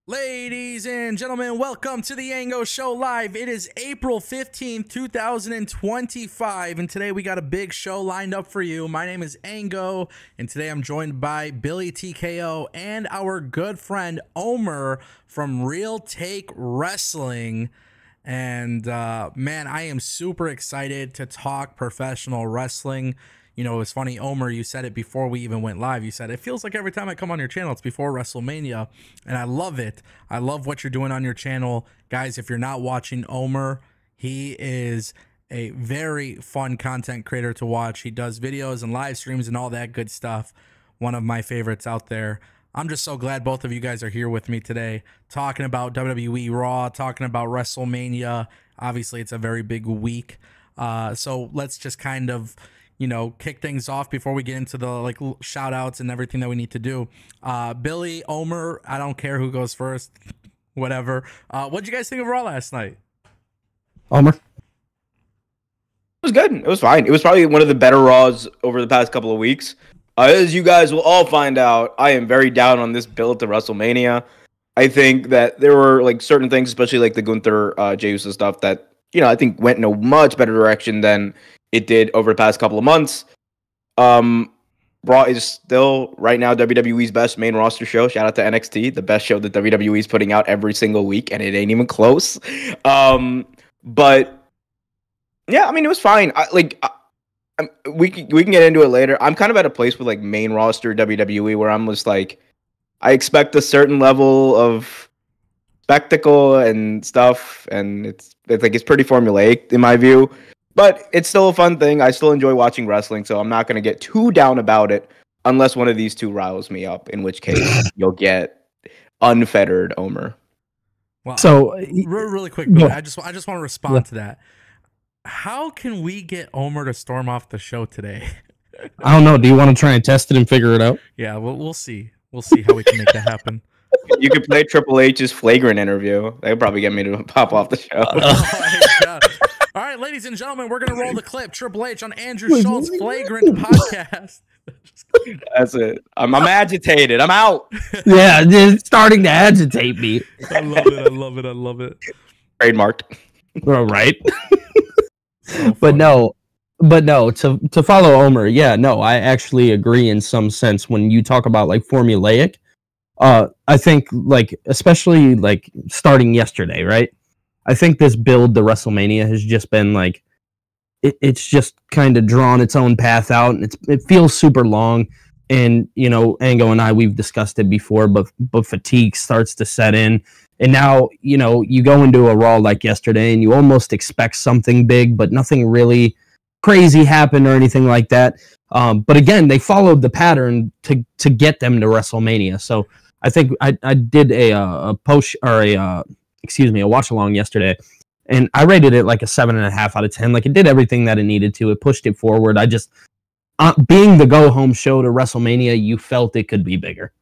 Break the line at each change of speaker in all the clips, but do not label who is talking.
Ladies and gentlemen, welcome to the Ango Show Live. It is April 15th, 2025, and today we got a big show lined up for you. My name is Ango, and today I'm joined by Billy TKO and our good friend Omer from Real Take Wrestling. And man, I am super excited to talk professional wrestling. You know, it's funny, Omer, you said it before we even went live. You said, it feels like every time I come on your channel, it's before WrestleMania. And I love it. I love what you're doing on your channel. Guys, if you're not watching Omer, he is a very fun content creator to watch. He does videos and live streams and all that good stuff. One of my favorites out there. I'm just so glad both of you guys are here with me today, talking about WWE Raw, talking about WrestleMania. Obviously, it's a very big week. So let's just kind of, you know, kick things off before we get into the shout outs and everything that we need to do. Billy, Omer, I don't care who goes first, whatever. What'd you guys think of Raw last night?
Omer? It
was good. It was fine. It was probably one of the better Raws over the past couple of weeks. As you guys will all find out, I am very down on this build to WrestleMania. I think that there were certain things, especially like the Gunther, Jey Uso stuff that, I think went in a much better direction than it did over the past couple of months. Raw is still right now WWE's best main roster show. Shout out to NXT, the best show that WWE is putting out every single week, and it ain't even close. But yeah, I mean, it was fine. We can get into it later. I'm kind of at a place with main roster WWE where I'm just I expect a certain level of spectacle and stuff, and it's pretty formulaic in my view. But it's still a fun thing. I still enjoy watching wrestling, so I'm not going to get too down about it unless one of these two riles me up, in which case you'll get unfettered Omer.
Well, so really quick, Billy, I just want to respond to that. How can we get Omer to storm off the show today?
I don't know. Do you want to try and test it and figure it out?
Yeah, we'll see. We'll see how we can make that happen.
You could play Triple H's flagrant interview. That would probably get me to pop off the show.
All right, ladies and gentlemen, we're going to roll the clip. Triple H on Andrew Schultz Flagrant Podcast.
That's it. I'm agitated. I'm out.
Yeah, it's starting to agitate me.
I love it. I love it. I love it.
Trademarked.
All right. But no, to follow Omer, yeah, no, I actually agree in some sense when you talk about formulaic. I think especially starting yesterday, right? I think this build to WrestleMania has just been it's just kind of drawn its own path out, and it feels super long. And Ango and I, we've discussed it before, but fatigue starts to set in. And now, you go into a Raw like yesterday and you almost expect something big, but nothing really crazy happened or anything like that. But again, they followed the pattern to get them to WrestleMania. So I think I did a post or a watch along yesterday, and I rated it a 7.5 out of 10. It did everything that it needed to. It pushed it forward. I just, being the go home show to WrestleMania, you felt it could be bigger.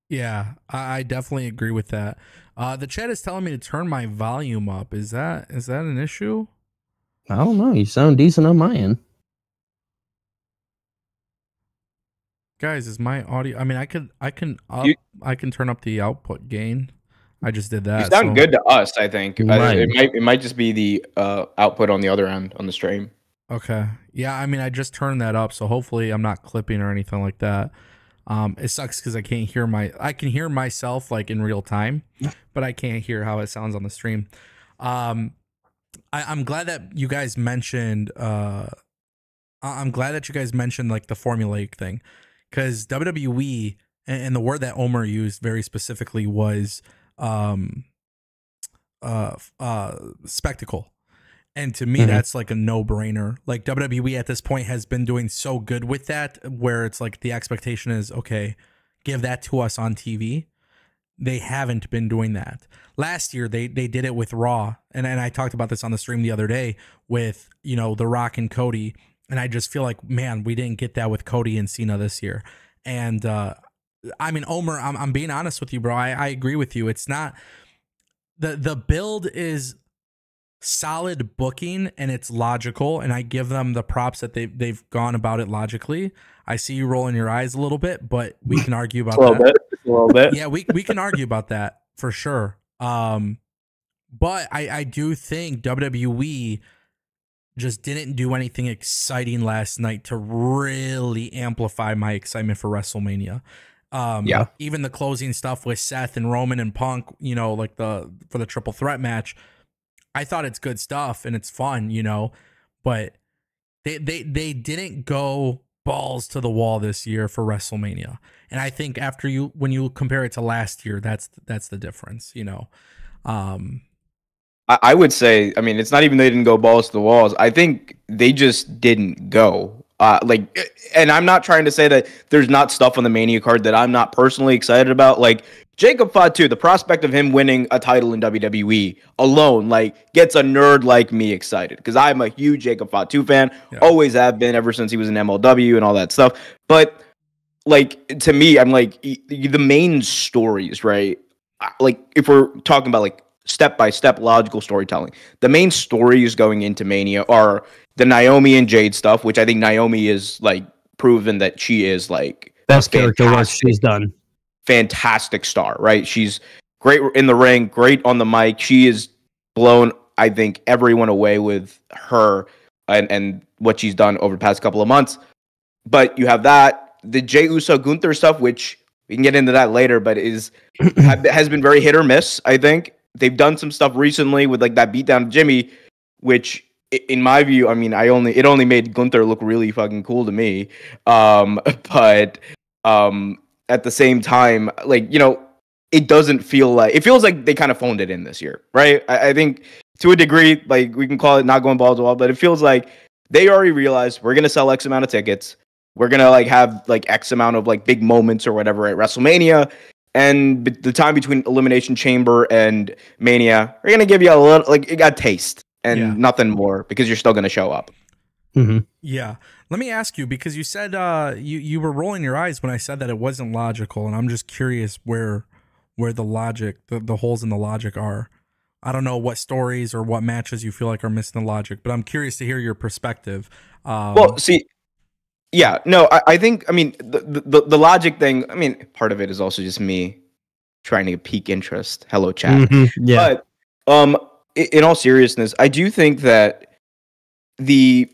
Yeah, I definitely agree with that. The chat is telling me to turn my volume up. Is that an issue?
I don't know. You sound decent on my end.
Guys, is my audio? I mean, I can turn up the output gain. I just did that.
You sound good to us, I think.
Right.
It might just be the output on the other end on the stream.
Okay. Yeah, I mean, I just turned that up, so hopefully I'm not clipping or anything like that. It sucks because I can hear myself in real time, but I can't hear how it sounds on the stream. I'm glad that you guys mentioned. I'm glad that you guys mentioned the formulaic thing, because WWE and the word that Omer used very specifically was spectacle. And to me, that's a no-brainer. WWE at this point has been doing so good with that, where it's the expectation is, okay, give that to us on TV. They haven't been doing that. Last year, they did it with Raw. And I talked about this on the stream the other day with, The Rock and Cody. And I just feel man, we didn't get that with Cody and Cena this year. And, I mean, Omer, I'm being honest with you, bro. I agree with you. It's not... The build is solid booking and it's logical, and I give them the props that they've gone about it logically. I see you rolling your eyes a little bit, but we can argue about that.
a little bit.
Yeah, we can argue about that for sure. But I do think WWE just didn't do anything exciting last night to really amplify my excitement for WrestleMania. Even the closing stuff with Seth and Roman and Punk, like for the triple threat match, I thought it's good stuff and it's fun, but they didn't go balls to the wall this year for WrestleMania. And I think when you compare it to last year, that's the difference,
I would say, I mean, it's not even they didn't go balls to the walls. I think they just didn't go. And I'm not trying to say that there's not stuff on the Mania card that I'm not personally excited about. Like Jacob Fatu, the prospect of him winning a title in WWE alone, like gets a nerd like me excited because I'm a huge Jacob Fatu fan. Yeah. Always have been ever since he was in MLW and all that stuff. But like to me, I'm like the main stories, right? Like if we're talking about like step-by-step logical storytelling, the main stories going into Mania are the Naomi and Jade stuff, which I think Naomi is like proven that she is like
best character work she's done.
Fantastic star, right? She's great in the ring, great on the mic. She is blown, I think, everyone away with her and what she's done over the past couple of months. But you have the Jey Uso Gunther stuff, which we can get into that later, but has been very hit or miss, I think. They've done some stuff recently with like that beatdown of Jimmy, which in my view, I mean, it only made Gunther look really fucking cool to me. But at the same time, like, it doesn't feel like, it feels like they kind of phoned it in this year, right? I think to a degree, like we can call it not going balls to wall, but it feels like they already realized we're going to sell X amount of tickets. We're going to like have like X amount of like big moments or whatever at WrestleMania. And the time between Elimination Chamber and Mania, we're going to give you a little, like, you got taste and nothing more because you're still going to show up.
Mm-hmm.
Yeah. Let me ask you, because you said you were rolling your eyes when I said that it wasn't logical. And I'm just curious where the logic, the holes in the logic are. I don't know what stories or what matches you feel like are missing the logic, but I'm curious to hear your perspective.
Well, see, yeah, no, I think, I mean, the logic thing, I mean, part of it is also just me trying to pique interest. Hello, chat.
Mm-hmm, yeah.
But in all seriousness, I do think that maybe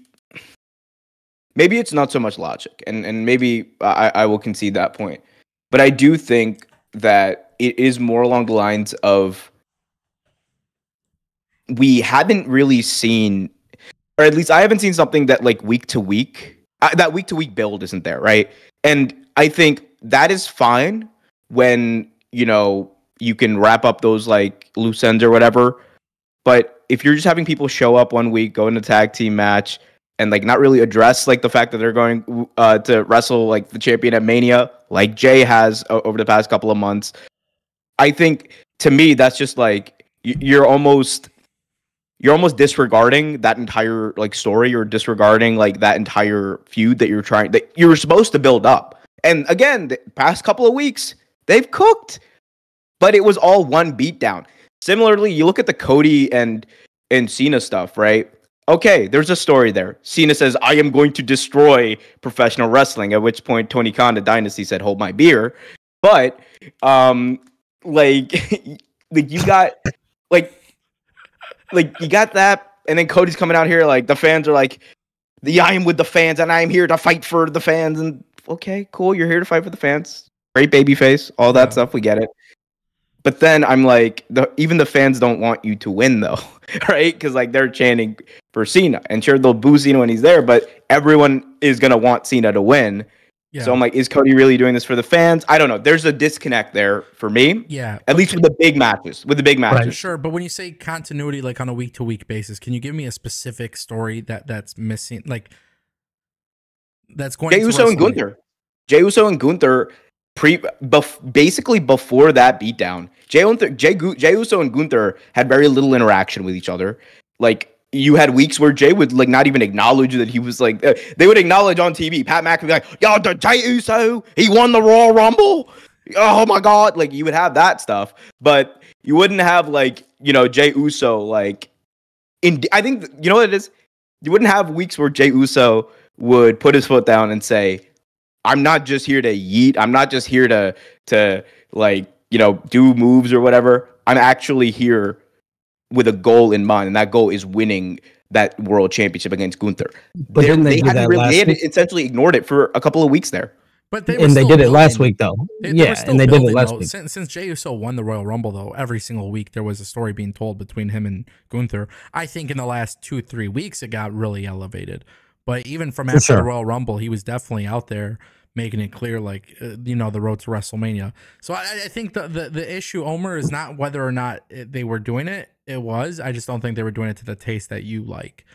it's not so much logic, and maybe I will concede that point. But I do think that it is more along the lines of we haven't really seen, or at least I haven't seen something that like week to week, that week to week build isn't there, right? And I think that is fine when, you can wrap up those like loose ends or whatever. But if you're just having people show up one week, go in a tag team match, and like not really address like the fact that they're going to wrestle like the champion at Mania, like Jay has over the past couple of months, I think to me that's just like you're almost disregarding that entire like story, or disregarding like that entire feud that you're supposed to build up. And again, the past couple of weeks they've cooked, but it was all one beatdown. Similarly, you look at the Cody and Cena stuff, right? Okay, there's a story there. Cena says, "I am going to destroy professional wrestling," at which point Tony Khan, the Dynasty, said, "Hold my beer." But like you got like you got that, and then Cody's coming out here like the fans are like, I am with the fans and I am here to fight for the fans. And okay, cool, you're here to fight for the fans. Great baby face, all that stuff, we get it. But then I'm like, even the fans don't want you to win though, right? Because like they're chanting for Cena, and sure they'll boo Cena when he's there, but everyone is gonna want Cena to win. Yeah. So I'm like, is Cody really doing this for the fans? I don't know. There's a disconnect there for me.
Yeah.
At least with the big matches.
Right. Sure. But when you say continuity, like on a week to week basis, can you give me a specific story that's missing? Like that's going
Jey Uso and Gunther. Jey Uso and Gunther basically before that beatdown. Jey Uso and Gunther had very little interaction with each other. Like, you had weeks where Jay would like not even acknowledge that he was like, they would acknowledge on TV. Pat McAfee would be like, "Yo, Jey Uso, he won the Royal Rumble. Oh my God." Like, you would have that stuff, but you wouldn't have like, Jey Uso, like I think, what it is? You wouldn't have weeks where Jey Uso would put his foot down and say, I'm not just here to yeet. I'm not just here to like, do moves or whatever. I'm actually here with a goal in mind, and that goal is winning that world championship against Gunther.
But didn't they do that last
They had
week?
essentially ignored it for a couple of weeks there.
But they
did it last week though. They did it last week.
Since Jey Uso won the Royal Rumble though, every single week there was a story being told between him and Gunther. I think in the last 2-3 weeks it got really elevated. But even from after the Royal Rumble, he was definitely out there making it clear, like, the road to WrestleMania. So I think the issue, Omer, is not whether or not they were doing it. It was. I just don't think they were doing it to the taste that you like,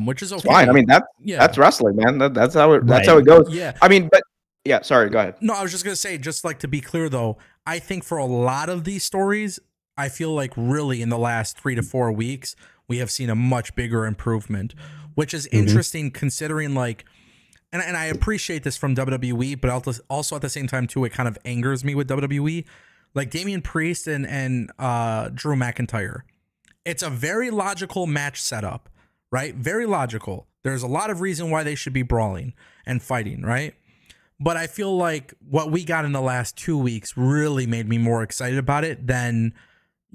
which is okay.
It's fine. I mean, that's wrestling, man. That's how it goes.
Yeah.
I mean, but yeah, sorry, go ahead.
No, I was just going to say, just like to be clear, though, I think for a lot of these stories, I feel like really in the last 3 to 4 weeks, we have seen a much bigger improvement, which is interesting considering like, and I appreciate this from WWE, but also at the same time too, it kind of angers me with WWE, like Damian Priest and Drew McIntyre. It's a very logical match setup, right? Very logical. There's a lot of reason why they should be brawling and fighting, right? But I feel like what we got in the last 2 weeks really made me more excited about it than,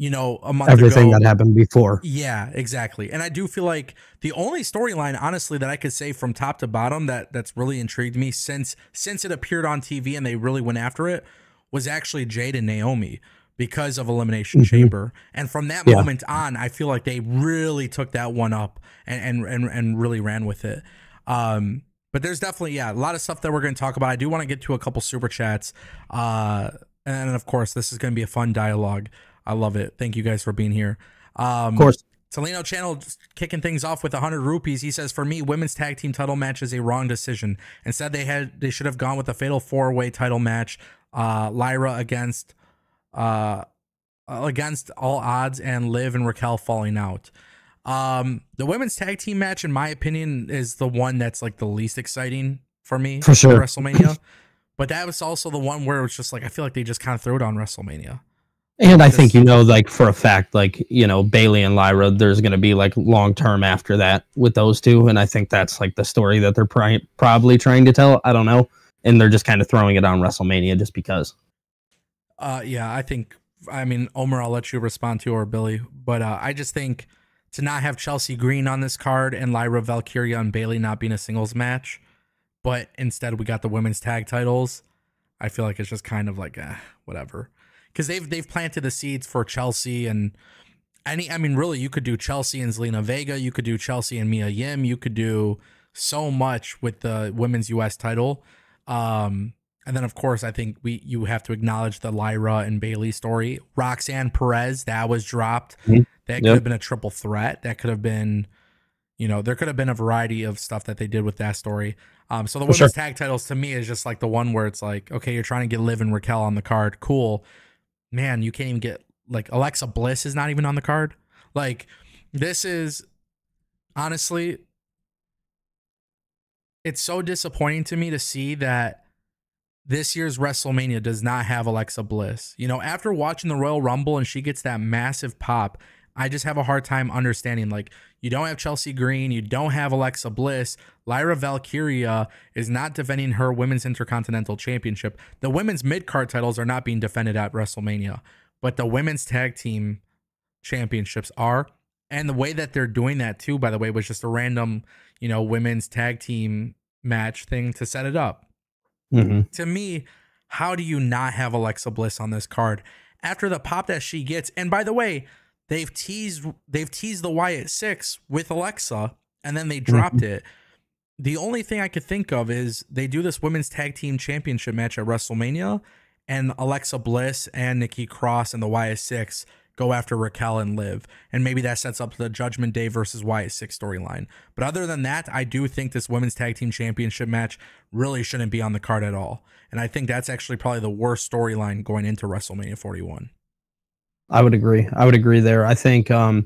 a month
everything
ago.
That happened before.
Yeah, exactly. And I do feel like the only storyline, honestly, that I could say from top to bottom that's really intrigued me since it appeared on TV and they really went after it was actually Jade and Naomi because of Elimination Chamber. And from that moment on, I feel like they really took that one up and really ran with it. But there's definitely, a lot of stuff that we're going to talk about. I do want to get to a couple super chats. And of course, this is going to be a fun dialogue. I love it. Thank you guys for being here.
Of course.
Salino Channel just kicking things off with 100 rupees. He says, for me, women's tag team title match is a wrong decision. Instead, they should have gone with a fatal 4-way title match. Lyra against all odds and Liv and Raquel falling out. The women's tag team match, in my opinion, is the one that's like the least exciting for me
for sure.
WrestleMania. But that was also the one where it was just like, I feel like they just kind of threw it on WrestleMania.
And I think, like for a fact, like, Bayley and Lyra, there's going to be like long term after that with those two. And I think that's like the story that they're probably trying to tell. I don't know. And they're just kind of throwing it on WrestleMania just because.
Yeah, I mean, Omer, I'll let you respond to, or Billy. But I just think to not have Chelsea Green on this card and Lyra, Valkyria, and Bayley not being a singles match, but instead we got the women's tag titles, I feel like it's just kind of like, whatever. Because they've planted the seeds for Chelsea and really, you could do Chelsea and Zelina Vega. You could do Chelsea and Mia Yim. You could do so much with the women's U.S. title. And then, of course, I think you have to acknowledge the Lyra and Bayley story. Roxanne Perez, that was dropped. That could have been a triple threat. That could have been, there could have been a variety of stuff that they did with that story. So the women's tag titles to me is just like the one where it's like, okay, you're trying to get Liv and Raquel on the card. Cool. Man, you can't even get, like, Alexa Bliss is not even on the card. Like, this is, honestly, it's so disappointing to me to see that this year's WrestleMania does not have Alexa Bliss. After watching the Royal Rumble and she gets that massive pop, I just have a hard time understanding, like, you don't have Chelsea Green, you don't have Alexa Bliss, Lyra Valkyria is not defending her Women's Intercontinental Championship. The women's mid-card titles are not being defended at WrestleMania, but the women's tag team championships are. And the way that they're doing that, too, by the way, was just a random, women's tag team match thing to set it up. To me, how do you not have Alexa Bliss on this card after the pop that she gets? And by the way, they've teased the Wyatt 6 with Alexa, and then they dropped it. The only thing I could think of is they do this women's tag team championship match at WrestleMania, and Alexa Bliss and Nikki Cross and the Wyatt 6 go after Raquel and Liv, and maybe that sets up the Judgment Day versus Wyatt 6 storyline. But other than that, I do think this women's tag team championship match really shouldn't be on the card at all, and I think that's actually probably the worst storyline going into WrestleMania 41.
I would agree there. I think kind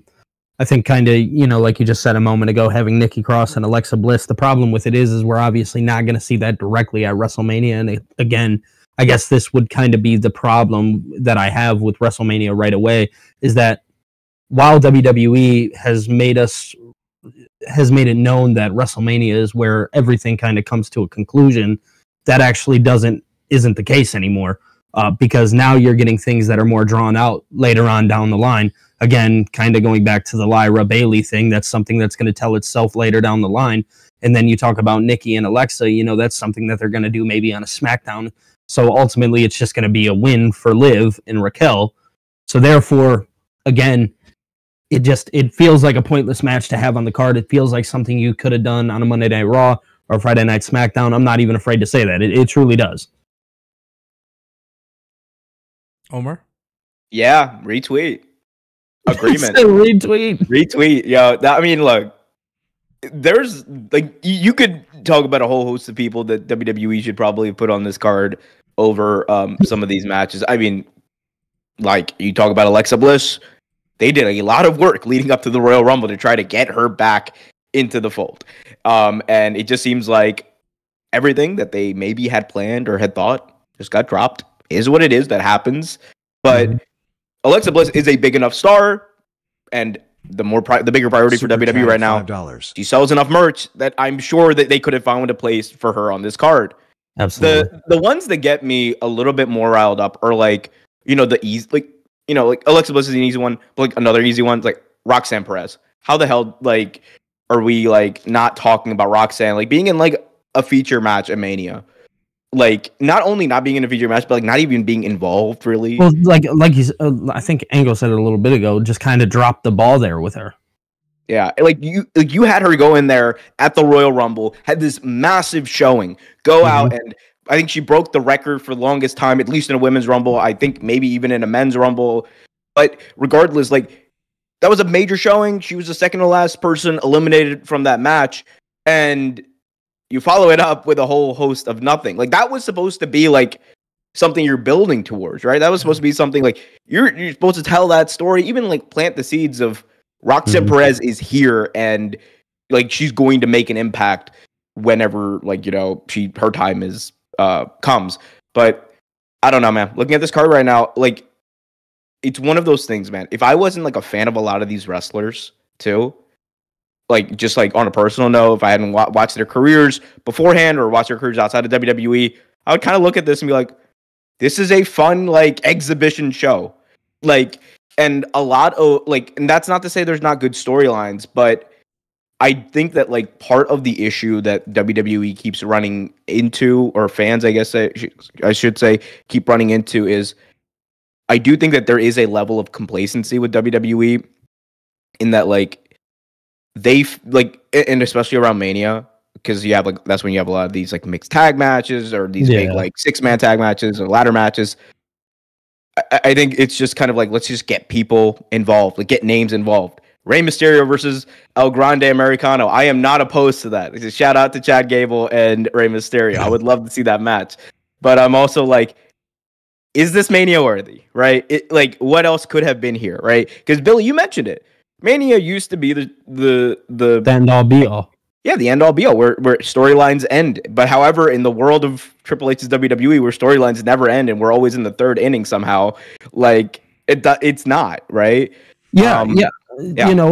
of, like you just said a moment ago, having Nikki Cross and Alexa Bliss, the problem with it is we're obviously not going to see that directly at WrestleMania. And again, I guess this would kind of be the problem that I have with WrestleMania right away, is that while WWE has made it known that WrestleMania is where everything kind of comes to a conclusion, that actually isn't the case anymore, because now you're getting things that are more drawn out later on down the line. Again, kind of going back to the Lyra Bailey thing, that's something that's going to tell itself later down the line. And then you talk about Nikki and Alexa, that's something that they're going to do maybe on a SmackDown. So ultimately, it's just going to be a win for Liv and Raquel. So therefore, again, it feels like a pointless match to have on the card. It feels like something you could have done on a Monday Night Raw or Friday Night SmackDown. I'm not even afraid to say that. It truly does.
Omer?
Yeah, retweet. Agreement.
Retweet.
Yo, I mean, look, there's like you could talk about a whole host of people that WWE should probably put on this card over some of these matches. I mean, like you talk about Alexa Bliss, they did a lot of work leading up to the Royal Rumble to try to get her back into the fold. And it just seems like everything that they maybe had planned or had thought just got dropped. Is what it is. That happens. But Alexa Bliss is a big enough star, and the bigger priority for WWE right now. $5. She sells enough merch that I'm sure that they could have found a place for her on this card.
Absolutely.
The ones that get me a little bit more riled up are like, the easy, like Alexa Bliss is an easy one, but like another easy one, like Roxanne Perez. How the hell are we not talking about Roxanne being in a feature match at Mania? Not only not being in a feature match, but not even being involved really.
Well, he's, I think Ango said it a little bit ago, just kind of dropped the ball there with her.
Yeah, you had her go in there at the Royal Rumble, had this massive showing, go out, and I think she broke the record for the longest time, at least in a women's Rumble. I think maybe even in a men's Rumble. But regardless, that was a major showing. She was the second to last person eliminated from that match, and you follow it up with a whole host of nothing. That was supposed to be something you're building towards, right? That was supposed to be something you're supposed to tell that story, even plant the seeds of Roxanne Perez is here and she's going to make an impact whenever her time is comes. But I don't know, man. Looking at this card right now, it's one of those things, man. If I wasn't a fan of a lot of these wrestlers too, just on a personal note, if I hadn't watched their careers beforehand or watched their careers outside of WWE, I would kind of look at this and be like, this is a fun exhibition show. And a lot of and that's not to say there's not good storylines, but I think that part of the issue that WWE keeps running into, or fans, I guess I should say, keep running into, is I do think that there is a level of complacency with WWE in that they and especially around Mania, because you have that's when you have a lot of these mixed tag matches or these big 6-man tag matches or ladder matches. I think it's just kind of let's just get people involved, get names involved. Rey Mysterio versus El Grande Americano. I am not opposed to that. It's a shout out to Chad Gable and Rey Mysterio. I would love to see that match, but I'm also is this Mania worthy? Right? What else could have been here? Right? Because Billy, you mentioned it. Mania used to be the
end all be all.
Yeah, the end all be all, where storylines end. But however, in the world of Triple H's WWE, where storylines never end and we're always in the third inning somehow, it's not, right?
Yeah.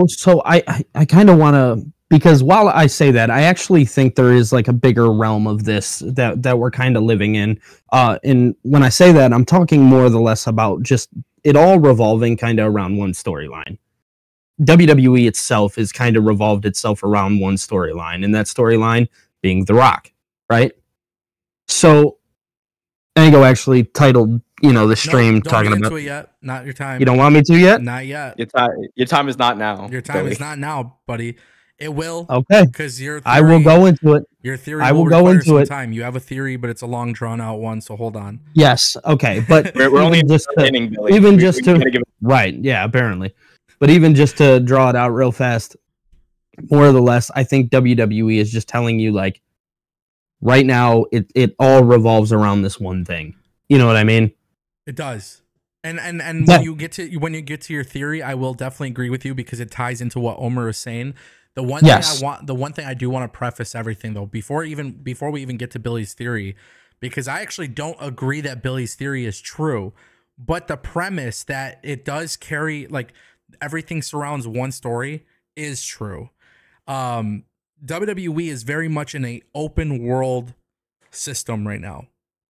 So I kind of want to, because while I say that, I actually think there is a bigger realm of this that we're kind of living in. And when I say that, I'm talking more or less about just it all revolving kind of around one storyline. WWE itself has kind of revolved itself around one storyline, and that storyline being The Rock, right? So, Ango actually titled, the stream talking about
it yet. Not your time.
You don't want me to yet?
Not yet.
Your time is not now.
Your time is not now, buddy. It will.
Okay.
Because
I will go into it.
Your theory.
I will go into it.
Time. You have a theory, but it's a long, drawn out one. So hold on.
Yes. Okay. But
we're only just
right. Yeah. Apparently. But even just to draw it out real fast, more or less, I think WWE is just telling you right now it all revolves around this one thing. You know what I mean?
It does. And when you get to your theory, I will definitely agree with you because it ties into what Omer is saying. The one thing I do want to preface everything though, before we even get to Billy's theory, because I actually don't agree that Billy's theory is true, but the premise that it does carry everything surrounds one story is true. WWE is very much in a open world system right now.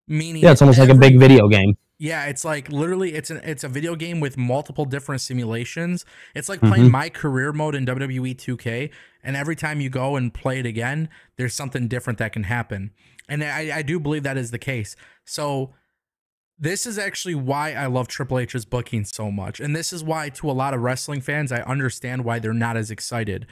Meaning,
yeah, it's almost like a big video game.
Yeah, it's like literally it's a video game with multiple different simulations. It's like playing my career mode in WWE 2K, and every time you go and play it again, there's something different that can happen. And I do believe that is the case. So this is actually why I love Triple H's booking so much. And this is why, to a lot of wrestling fans, I understand why they're not as excited.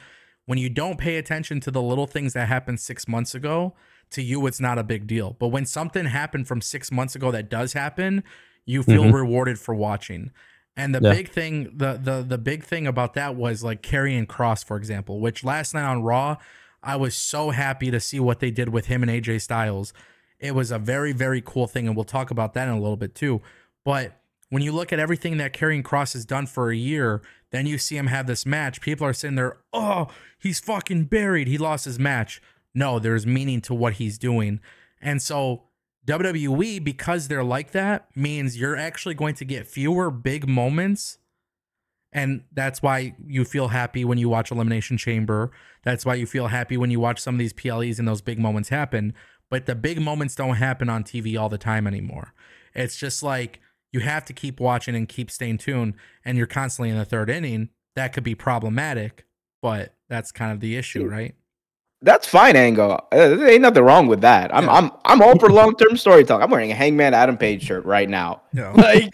When you don't pay attention to the little things that happened 6 months ago, to you, it's not a big deal. But when something happened from 6 months ago that does happen, you feel rewarded for watching. And the big thing, the big thing about that was like Karrion Kross, for example, which last night on Raw, I was so happy to see what they did with him and AJ Styles. It was a very, very cool thing, and we'll talk about that in a little bit too. But when you look at everything that Karrion Kross has done for a year, then you see him have this match. People are sitting there, oh, he's fucking buried. He lost his match. No, there's meaning to what he's doing. And so WWE, because they're like that, means you're actually going to get fewer big moments. And that's why you feel happy when you watch Elimination Chamber. That's why you feel happy when you watch some of these PLEs and those big moments happen. But the big moments don't happen on TV all the time anymore. It's just like you have to keep watching and keep staying tuned, and you're constantly in the third inning. That could be problematic, but that's kind of the issue, right?
That's fine, Ango. There ain't nothing wrong with that. I'm all for long-term storytelling. I'm wearing a Hangman Adam Page shirt right now.
Yeah.
Like,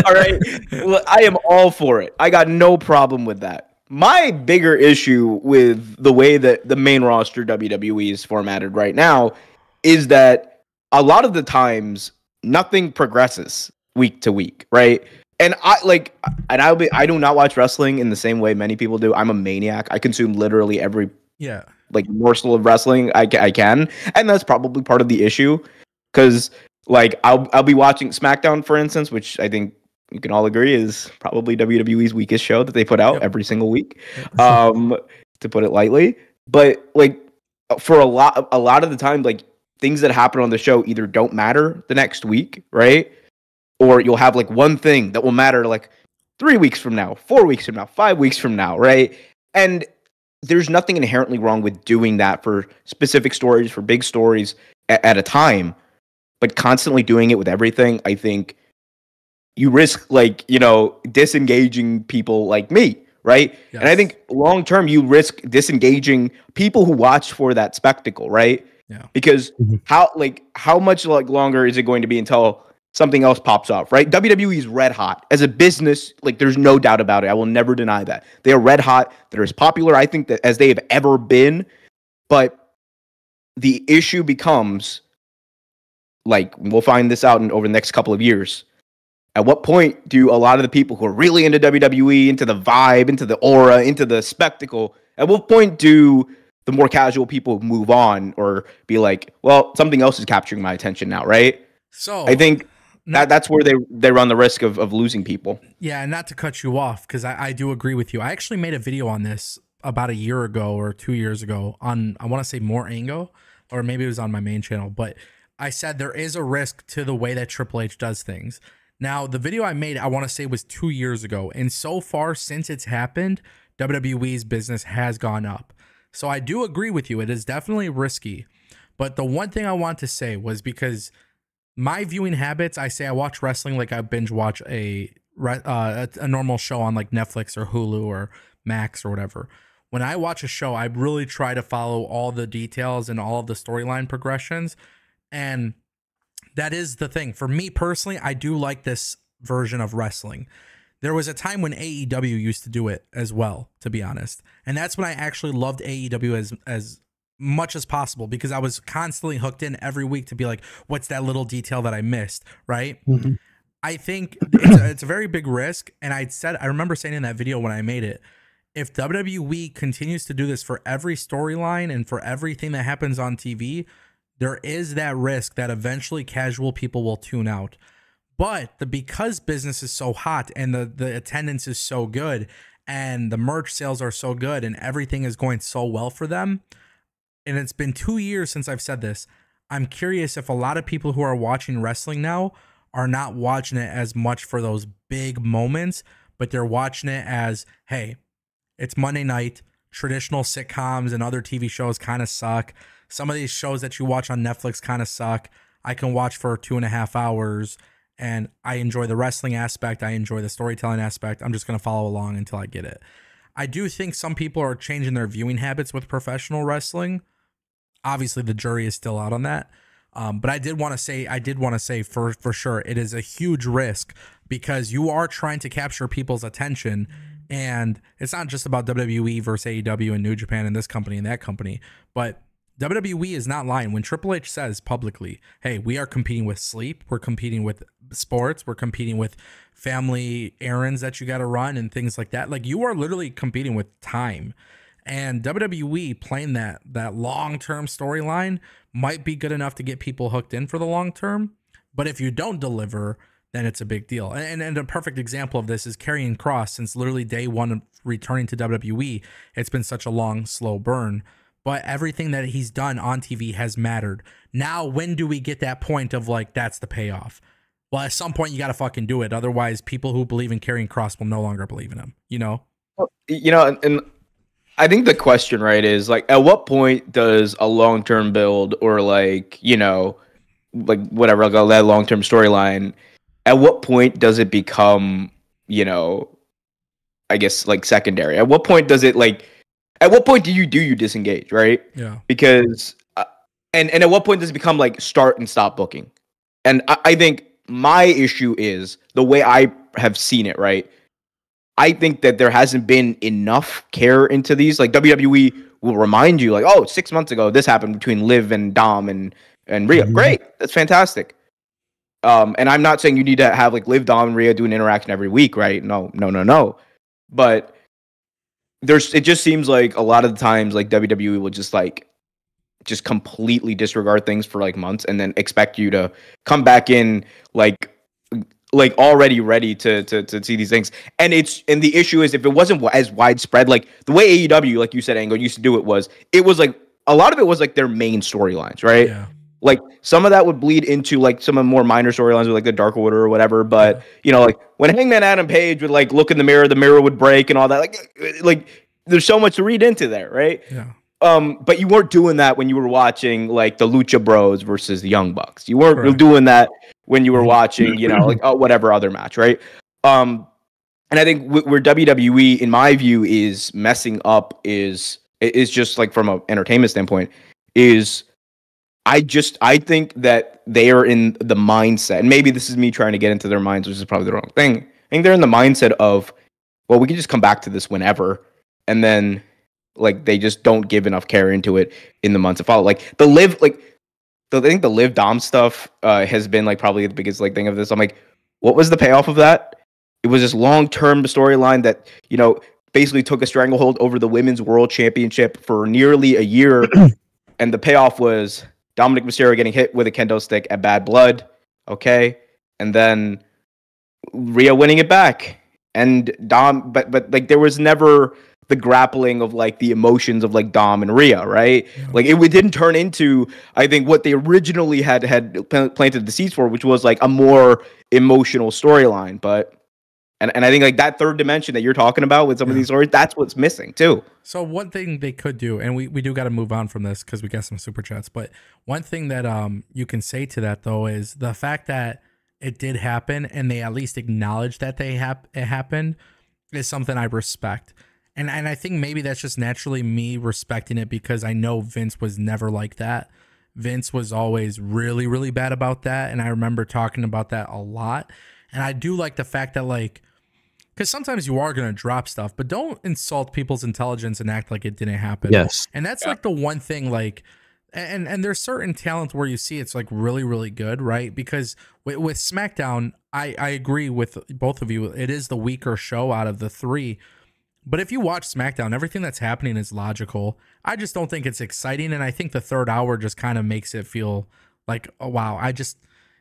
all right, well, I am all for it. I got no problem with that. My bigger issue with the way that the main roster WWE is formatted right now is that a lot of the times nothing progresses week to week, right? And I do not watch wrestling in the same way many people do. I'm a maniac. I consume literally every like morsel of wrestling I can, and that's probably part of the issue, because like I'll be watching SmackDown, for instance, which I think you can all agree is probably WWE's weakest show that they put out every single week, to put it lightly. But like for a lot of the time, like things that happen on the show either don't matter the next week, right? Or you'll have like one thing that will matter like 3 weeks from now, 4 weeks from now, 5 weeks from now, right? And there's nothing inherently wrong with doing that for specific stories, for big stories at a time, but constantly doing it with everything, I think you risk like, disengaging people like me, right? Yes. And I think long term you risk disengaging people who watch for that spectacle, right? Yeah. Because how much like longer is it going to be until something else pops off, right? WWE is red hot as a business. Like, there's no doubt about it. I will never deny that. They are red hot. They're as popular, I think, that as they have ever been. But the issue becomes, like, we'll find this out over the next couple of years. At what point do a lot of the people who are really into WWE, into the vibe, into the aura, into the spectacle, at what point do the more casual people move on or be like, well, something else is capturing my attention now, right? So I think that's where they run the risk of losing people.
Yeah, and not to cut you off, because I do agree with you. I actually made a video on this about a year ago or 2 years ago on, I want to say more Ango, or maybe it was on my main channel, but I said there is a risk to the way that Triple H does things. Now, the video I made, I want to say was 2 years ago, and so far since it's happened, WWE's business has gone up. So I do agree with you. It is definitely risky. But the one thing I want to say was, because my viewing habits, I say I watch wrestling like I binge watch a normal show on like Netflix or Hulu or Max or whatever. When I watch a show, I really try to follow all the details and all of the storyline progressions. And that is the thing. For me personally, I do like this version of wrestling. There was a time when AEW used to do it as well, to be honest. And that's when I actually loved AEW as much as possible, because I was constantly hooked in every week to be like, what's that little detail that I missed, right? Mm-hmm. I think it's a very big risk. And I remember saying in that video when I made it, if WWE continues to do this for every storyline and for everything that happens on TV, there is that risk that eventually casual people will tune out. But because business is so hot and the attendance is so good and the merch sales are so good and everything is going so well for them, and it's been 2 years since I've said this, I'm curious if a lot of people who are watching wrestling now are not watching it as much for those big moments, but they're watching it as, hey, it's Monday night, traditional sitcoms and other TV shows kind of suck. Some of these shows that you watch on Netflix kind of suck. I can watch for 2.5 hours and I enjoy the wrestling aspect. I enjoy the storytelling aspect. I'm just going to follow along until I get it. I do think some people are changing their viewing habits with professional wrestling. Obviously, the jury is still out on that. But I did want to say for sure, it is a huge risk because you are trying to capture people's attention. And it's not just about WWE versus AEW and New Japan and this company and that company, but WWE is not lying. When Triple H says publicly, hey, we are competing with sleep, we're competing with sports, we're competing with family errands that you got to run and things like that. Like, you are literally competing with time. And WWE playing that long-term storyline might be good enough to get people hooked in for the long term. But if you don't deliver, then it's a big deal. And a perfect example of this is Karrion Kross. Since literally day one of returning to WWE, it's been such a long, slow burn. But everything that he's done on TV has mattered. Now, when do we get that point of like, that's the payoff? Well, at some point you got to fucking do it. Otherwise, people who believe in Karrion Kross will no longer believe in him, you know?
And I think the question, right, is like, at what point does a long-term build or like, like whatever, like that long-term storyline, at what point does it become, I guess like secondary? At what point does it like, at what point do you disengage, right?
Yeah.
Because, and at what point does it become like start and stop booking? And I think my issue is the way I have seen it, right? I think that there hasn't been enough care into these. Like, WWE will remind you, like, oh, 6 months ago, this happened between Liv and Dom and Rhea. Mm-hmm. Great. That's fantastic. And I'm not saying you need to have like Liv, Dom, and Rhea do an interaction every week, right? No. But it just seems like a lot of the times, like WWE will just completely disregard things for like months and then expect you to come back in like already ready to see these things. And the issue is, if it wasn't as widespread, like the way AEW, like you said, Ango, used to do it was like a lot of it was like their main storylines, right?
Yeah.
Like some of that would bleed into like some of the more minor storylines with like the Dark Order or whatever. But like when Hangman Adam Page would like look in the mirror would break and all that. Like there's so much to read into there, right?
Yeah.
But you weren't doing that when you were watching like the Lucha Bros versus the Young Bucks. You weren't doing that when you were watching, like whatever other match, right? And I think where WWE, in my view, is messing up is just like from an entertainment standpoint is I think that they are in the mindset, and maybe this is me trying to get into their minds, which is probably the wrong thing. I think they're in the mindset of, well, we can just come back to this whenever, and then like they just don't give enough care into it in the months to follow. Like I think the Liv Dom stuff has been like probably the biggest like thing of this. I'm like, what was the payoff of that? It was this long-term storyline that basically took a stranglehold over the Women's World Championship for nearly a year, and the payoff was Dominic Mysterio getting hit with a kendo stick at Bad Blood, okay, and then Rhea winning it back, and Dom, but like there was never the grappling of like the emotions of like Dom and Rhea, right? Yeah. Like it didn't turn into, I think, what they originally had planted the seeds for, which was like a more emotional storyline. But and I think like that third dimension that you're talking about with some of these stories, that's what's missing too.
So one thing they could do, and we do got to move on from this because we got some super chats, but one thing that you can say to that though is the fact that it did happen and they at least acknowledged that it happened is something I respect. And I think maybe that's just naturally me respecting it because I know Vince was never like that. Vince was always really, really bad about that. And I remember talking about that a lot. And I do like the fact that like, because sometimes you are going to drop stuff, but don't insult people's intelligence and act like it didn't happen.
Yes.
And that's like the one thing like, and there's certain talent where you see it's like really, really good, right? Because with SmackDown, I agree with both of you. It is the weaker show out of the three. But if you watch SmackDown, everything that's happening is logical. I just don't think it's exciting. And I think the third hour just kind of makes it feel like, oh, wow.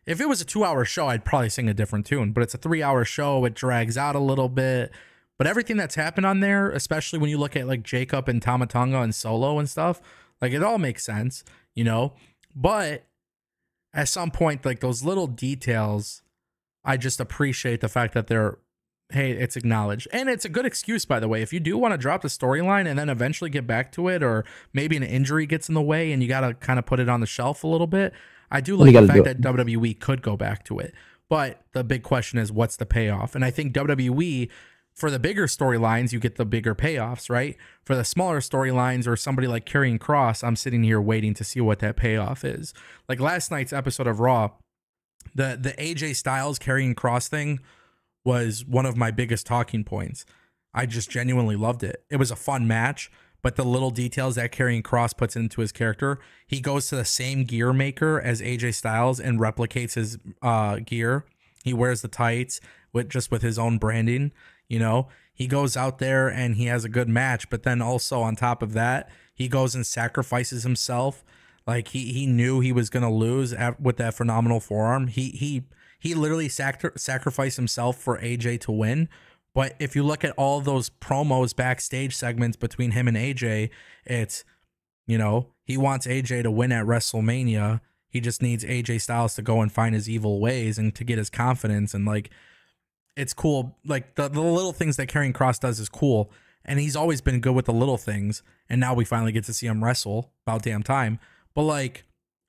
If it was a 2-hour show, I'd probably sing a different tune. But it's a 3-hour show. It drags out a little bit. But everything that's happened on there, especially when you look at like Jacob and Tama Tonga and Solo and stuff, like it all makes sense, But at some point, like those little details, I just appreciate the fact that they're hey, it's acknowledged. And it's a good excuse, by the way. If you do want to drop the storyline and then eventually get back to it, or maybe an injury gets in the way and you got to kind of put it on the shelf a little bit, I do like the fact that WWE could go back to it. But the big question is, what's the payoff? And I think WWE, for the bigger storylines, you get the bigger payoffs, right? For the smaller storylines or somebody like Karrion Kross, I'm sitting here waiting to see what that payoff is. Like last night's episode of Raw, the AJ Styles Karrion Kross thing was one of my biggest talking points. I just genuinely loved it. It was a fun match, but the little details that Karrion Kross puts into his character, he goes to the same gear maker as AJ Styles and replicates his gear. He wears the tights with his own branding. You know, he goes out there and he has a good match, but then also on top of that, he goes and sacrifices himself. Like he knew he was going to lose with that phenomenal forearm. He literally sacrificed himself for AJ to win. But if you look at all those promos, backstage segments between him and AJ, it's, you know, he wants AJ to win at WrestleMania. He just needs AJ Styles to go and find his evil ways and to get his confidence. And like, it's cool. Like the little things that Karrion Kross does is cool. And he's always been good with the little things. And now we finally get to see him wrestle. About damn time. But like,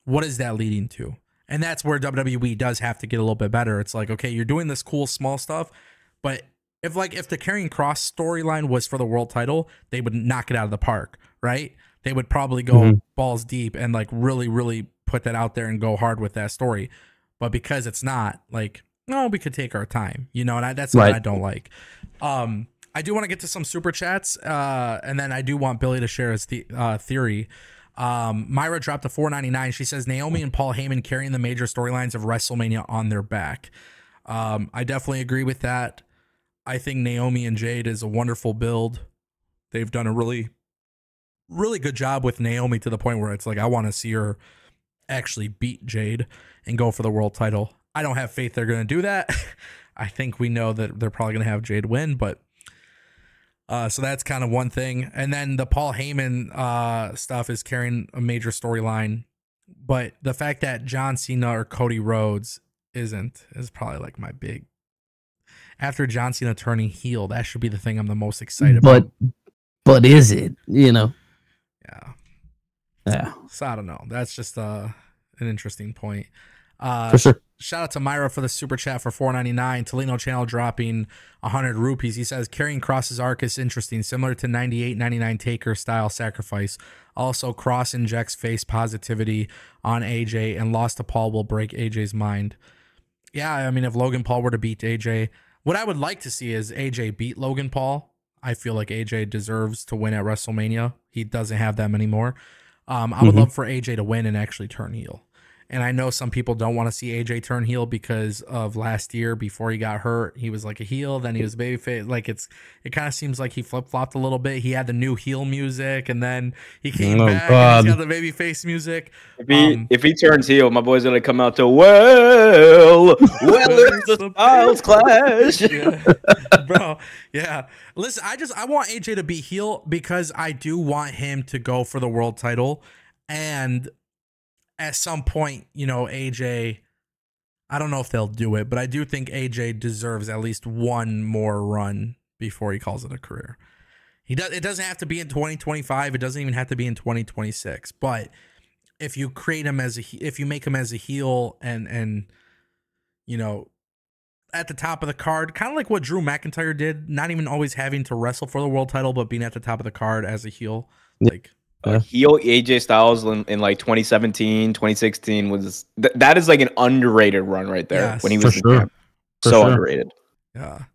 what is that leading to? And that's where WWE does have to get a little bit better. It's like, okay, you're doing this cool small stuff, but if the Karrion Kross storyline was for the world title, they would knock it out of the park, right? They would probably go balls deep and like really, really put that out there and go hard with that story. But because it's not, like, no, we could take our time, you know, and that's what I don't like. I do want to get to some super chats, and then I do want Billy to share his theory. Myra dropped a $4.99. She says Naomi and Paul Heyman carrying the major storylines of WrestleMania on their back. I definitely agree with that. I think Naomi and Jade is a wonderful build. They've done a really, really good job with Naomi to the point where it's like, I want to see her actually beat Jade and go for the world title. I don't have faith they're going to do that. I think we know that they're probably going to have Jade win, but so that's kind of one thing. And then the Paul Heyman stuff is carrying a major storyline, but the fact that John Cena or Cody Rhodes isn't is probably like my big. After John Cena turning heel, that should be the thing I'm the most excited about.
But is it? You know?
Yeah. So I don't know. That's just an interesting point.
For sure.
Shout out to Myra for the super chat for $4.99. Tolino Channel dropping 100 rupees. He says Karrion Kross's arc is interesting, similar to 98-99 Taker style sacrifice. Also, Kross injects face positivity on AJ, and loss to Paul will break AJ's mind. Yeah, I mean, if Logan Paul were to beat AJ, what I would like to see is AJ beat Logan Paul. I feel like AJ deserves to win at WrestleMania. He doesn't have them anymore. I would love for AJ to win and actually turn heel. And I know some people don't want to see AJ turn heel because of last year before he got hurt. He was like a heel, then he was babyface. Like it kind of seems like he flip-flopped a little bit. He had the new heel music, and then he came back and he's got the babyface music.
If he turns heel, my boy's gonna come out to it's the Styles Clash.
Yeah. Bro, yeah. Listen, I want AJ to be heel because I do want him to go for the world title, and at some point, you know, AJ, I don't know if they'll do it, but I do think AJ deserves at least one more run before he calls it a career. It doesn't have to be in 2025. It doesn't even have to be in 2026. But if you create him if you make him as a heel and you know, at the top of the card, kind of like what Drew McIntyre did, not even always having to wrestle for the world title, but being at the top of the card as a heel, like.
Heel AJ Styles in like 2017, 2016 was that is like an underrated run right there. Yes, when he was underrated.
Yeah.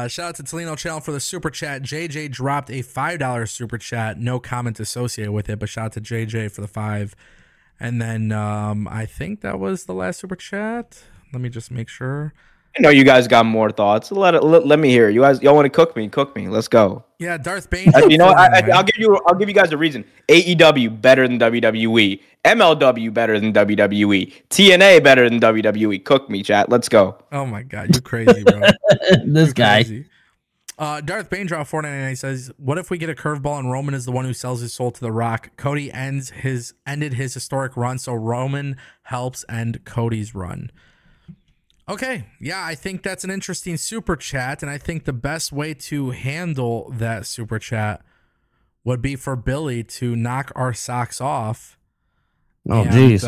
Shout out to Tolino Channel for the super chat. JJ dropped a $5 super chat. No comment associated with it, but shout out to JJ for the 5. And then I think that was the last super chat. Let me just make sure.
I know you guys got more thoughts. Let me hear. Y'all want to cook me? Cook me. Let's go.
Yeah, Darth Bane.
You know, I'll give you guys a reason. AEW better than WWE. MLW better than WWE. TNA better than WWE. Cook me, chat. Let's go.
Oh my God, you crazy, bro.
This guy.
Crazy. Darth Bane dropped $4.99 says, "What if we get a curveball and Roman is the one who sells his soul to The Rock? Cody ended his historic run, so Roman helps end Cody's run." Okay, yeah, I think that's an interesting super chat, and I think the best way to handle that super chat would be for Billy to knock our socks off.
Oh, jeez.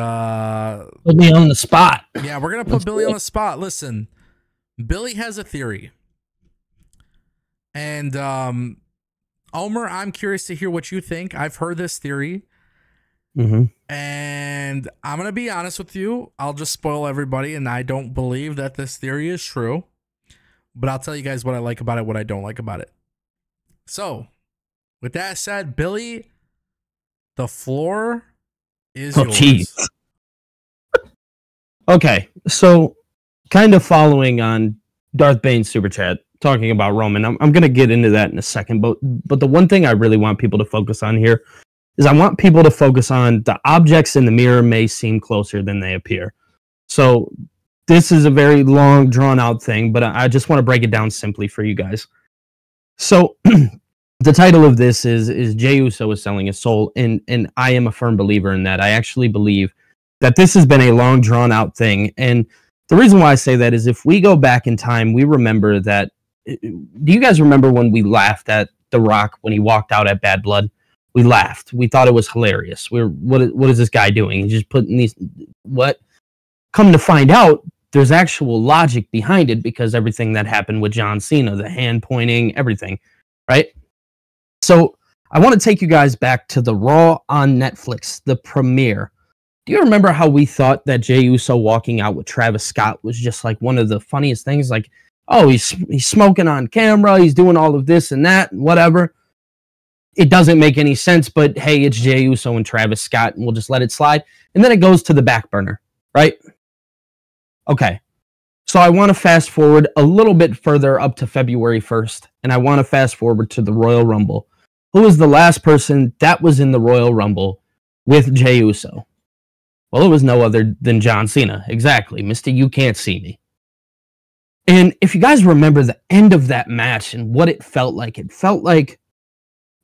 Put me on the spot.
Yeah, we're going to put Billy on the spot. Listen, Billy has a theory. And, Omer, I'm curious to hear what you think. I've heard this theory. And I'm going to be honest with you. I'll just spoil everybody, and I don't believe that this theory is true. But I'll tell you guys what I like about it, what I don't like about it. So, with that said, Billy, the floor is yours. Geez.
Okay, so kind of following on Darth Bane's super chat, talking about Roman. I'm going to get into that in a second, but the one thing I really want people to focus on here is I want people to focus on the objects in the mirror may seem closer than they appear. So this is a very long, drawn-out thing, but I just want to break it down simply for you guys. So the title of this is Jey Uso is selling his soul, and I am a firm believer in that. I actually believe that this has been a long, drawn-out thing, and the reason why I say that is if we go back in time, we remember that. Do you guys remember when we laughed at The Rock when he walked out at Bad Blood? We laughed. We thought it was hilarious. What is this guy doing? He's just putting these, what? Come to find out, there's actual logic behind it because everything that happened with John Cena, the hand pointing, everything, right? So I want to take you guys back to the Raw on Netflix, the premiere. Do you remember how we thought that Jey Uso walking out with Travis Scott was just like one of the funniest things? Like, oh, he's smoking on camera, he's doing all of this and that, and whatever. It doesn't make any sense, but hey, it's Jey Uso and Travis Scott, and we'll just let it slide. And then it goes to the back burner, right? Okay. So I want to fast forward a little bit further up to February 1st, and I want to fast forward to the Royal Rumble. Who was the last person that was in the Royal Rumble with Jey Uso? Well, it was no other than John Cena. Exactly. Mr. You Can't See Me. And if you guys remember the end of that match and what it felt like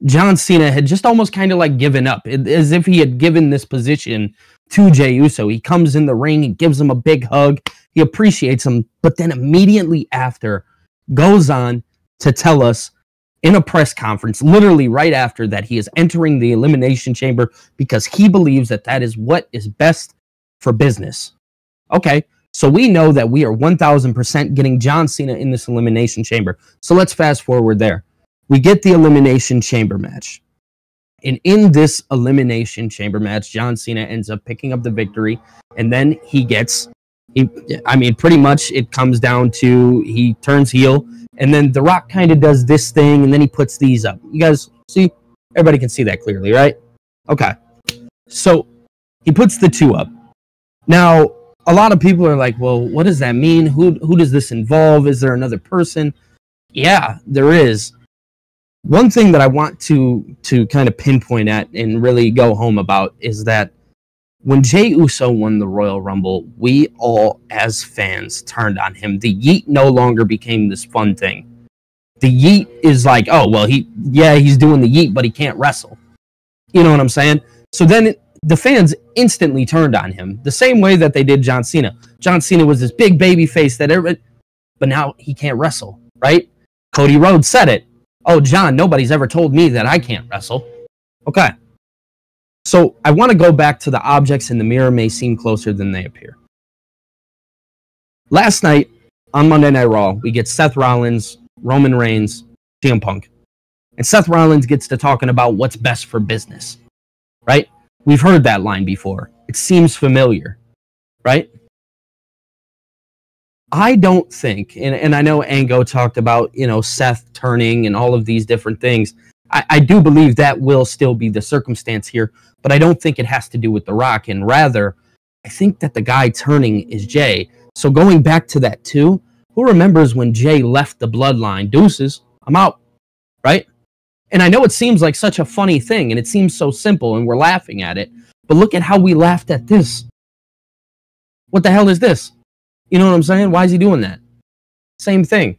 John Cena had just almost kind of like given up, as if he had given this position to Jey Uso. He comes in the ring, he gives him a big hug, he appreciates him, but then immediately after goes on to tell us in a press conference, literally right after, that he is entering the Elimination Chamber because he believes that that is what is best for business. Okay, so we know that we are 1000% getting John Cena in this Elimination Chamber. So let's fast forward there. We get the Elimination Chamber match. And in this Elimination Chamber match, John Cena ends up picking up the victory. And then pretty much it comes down to he turns heel. And then The Rock kind of does this thing, and then he puts these up. You guys see? Everybody can see that clearly, right? Okay. So he puts the two up. Now, a lot of people are like, well, what does that mean? Who does this involve? Is there another person? Yeah, there is. One thing that I want to kind of pinpoint at and really go home about is that when Jey Uso won the Royal Rumble, we all, as fans, turned on him. The yeet no longer became this fun thing. The yeet is like, oh, well, he's doing the yeet, but he can't wrestle. You know what I'm saying? So then the fans instantly turned on him, the same way that they did John Cena. John Cena was this big baby face that everybody, but now he can't wrestle, right? Cody Rhodes said it. Oh, John, nobody's ever told me that I can't wrestle. Okay. So I want to go back to the objects in the mirror may seem closer than they appear. Last night on Monday Night Raw, we get Seth Rollins, Roman Reigns, CM Punk. And Seth Rollins gets to talking about what's best for business, right? We've heard that line before. It seems familiar, right? I don't think, and I know Ango talked about, Seth turning and all of these different things. I do believe that will still be the circumstance here, but I don't think it has to do with The Rock, and rather, I think that the guy turning is Jey. So going back to that too, who remembers when Jey left the bloodline? Deuces, I'm out, right? And I know it seems like such a funny thing, and it seems so simple, and we're laughing at it, but look at how we laughed at this. What the hell is this? You know what I'm saying? Why is he doing that? Same thing.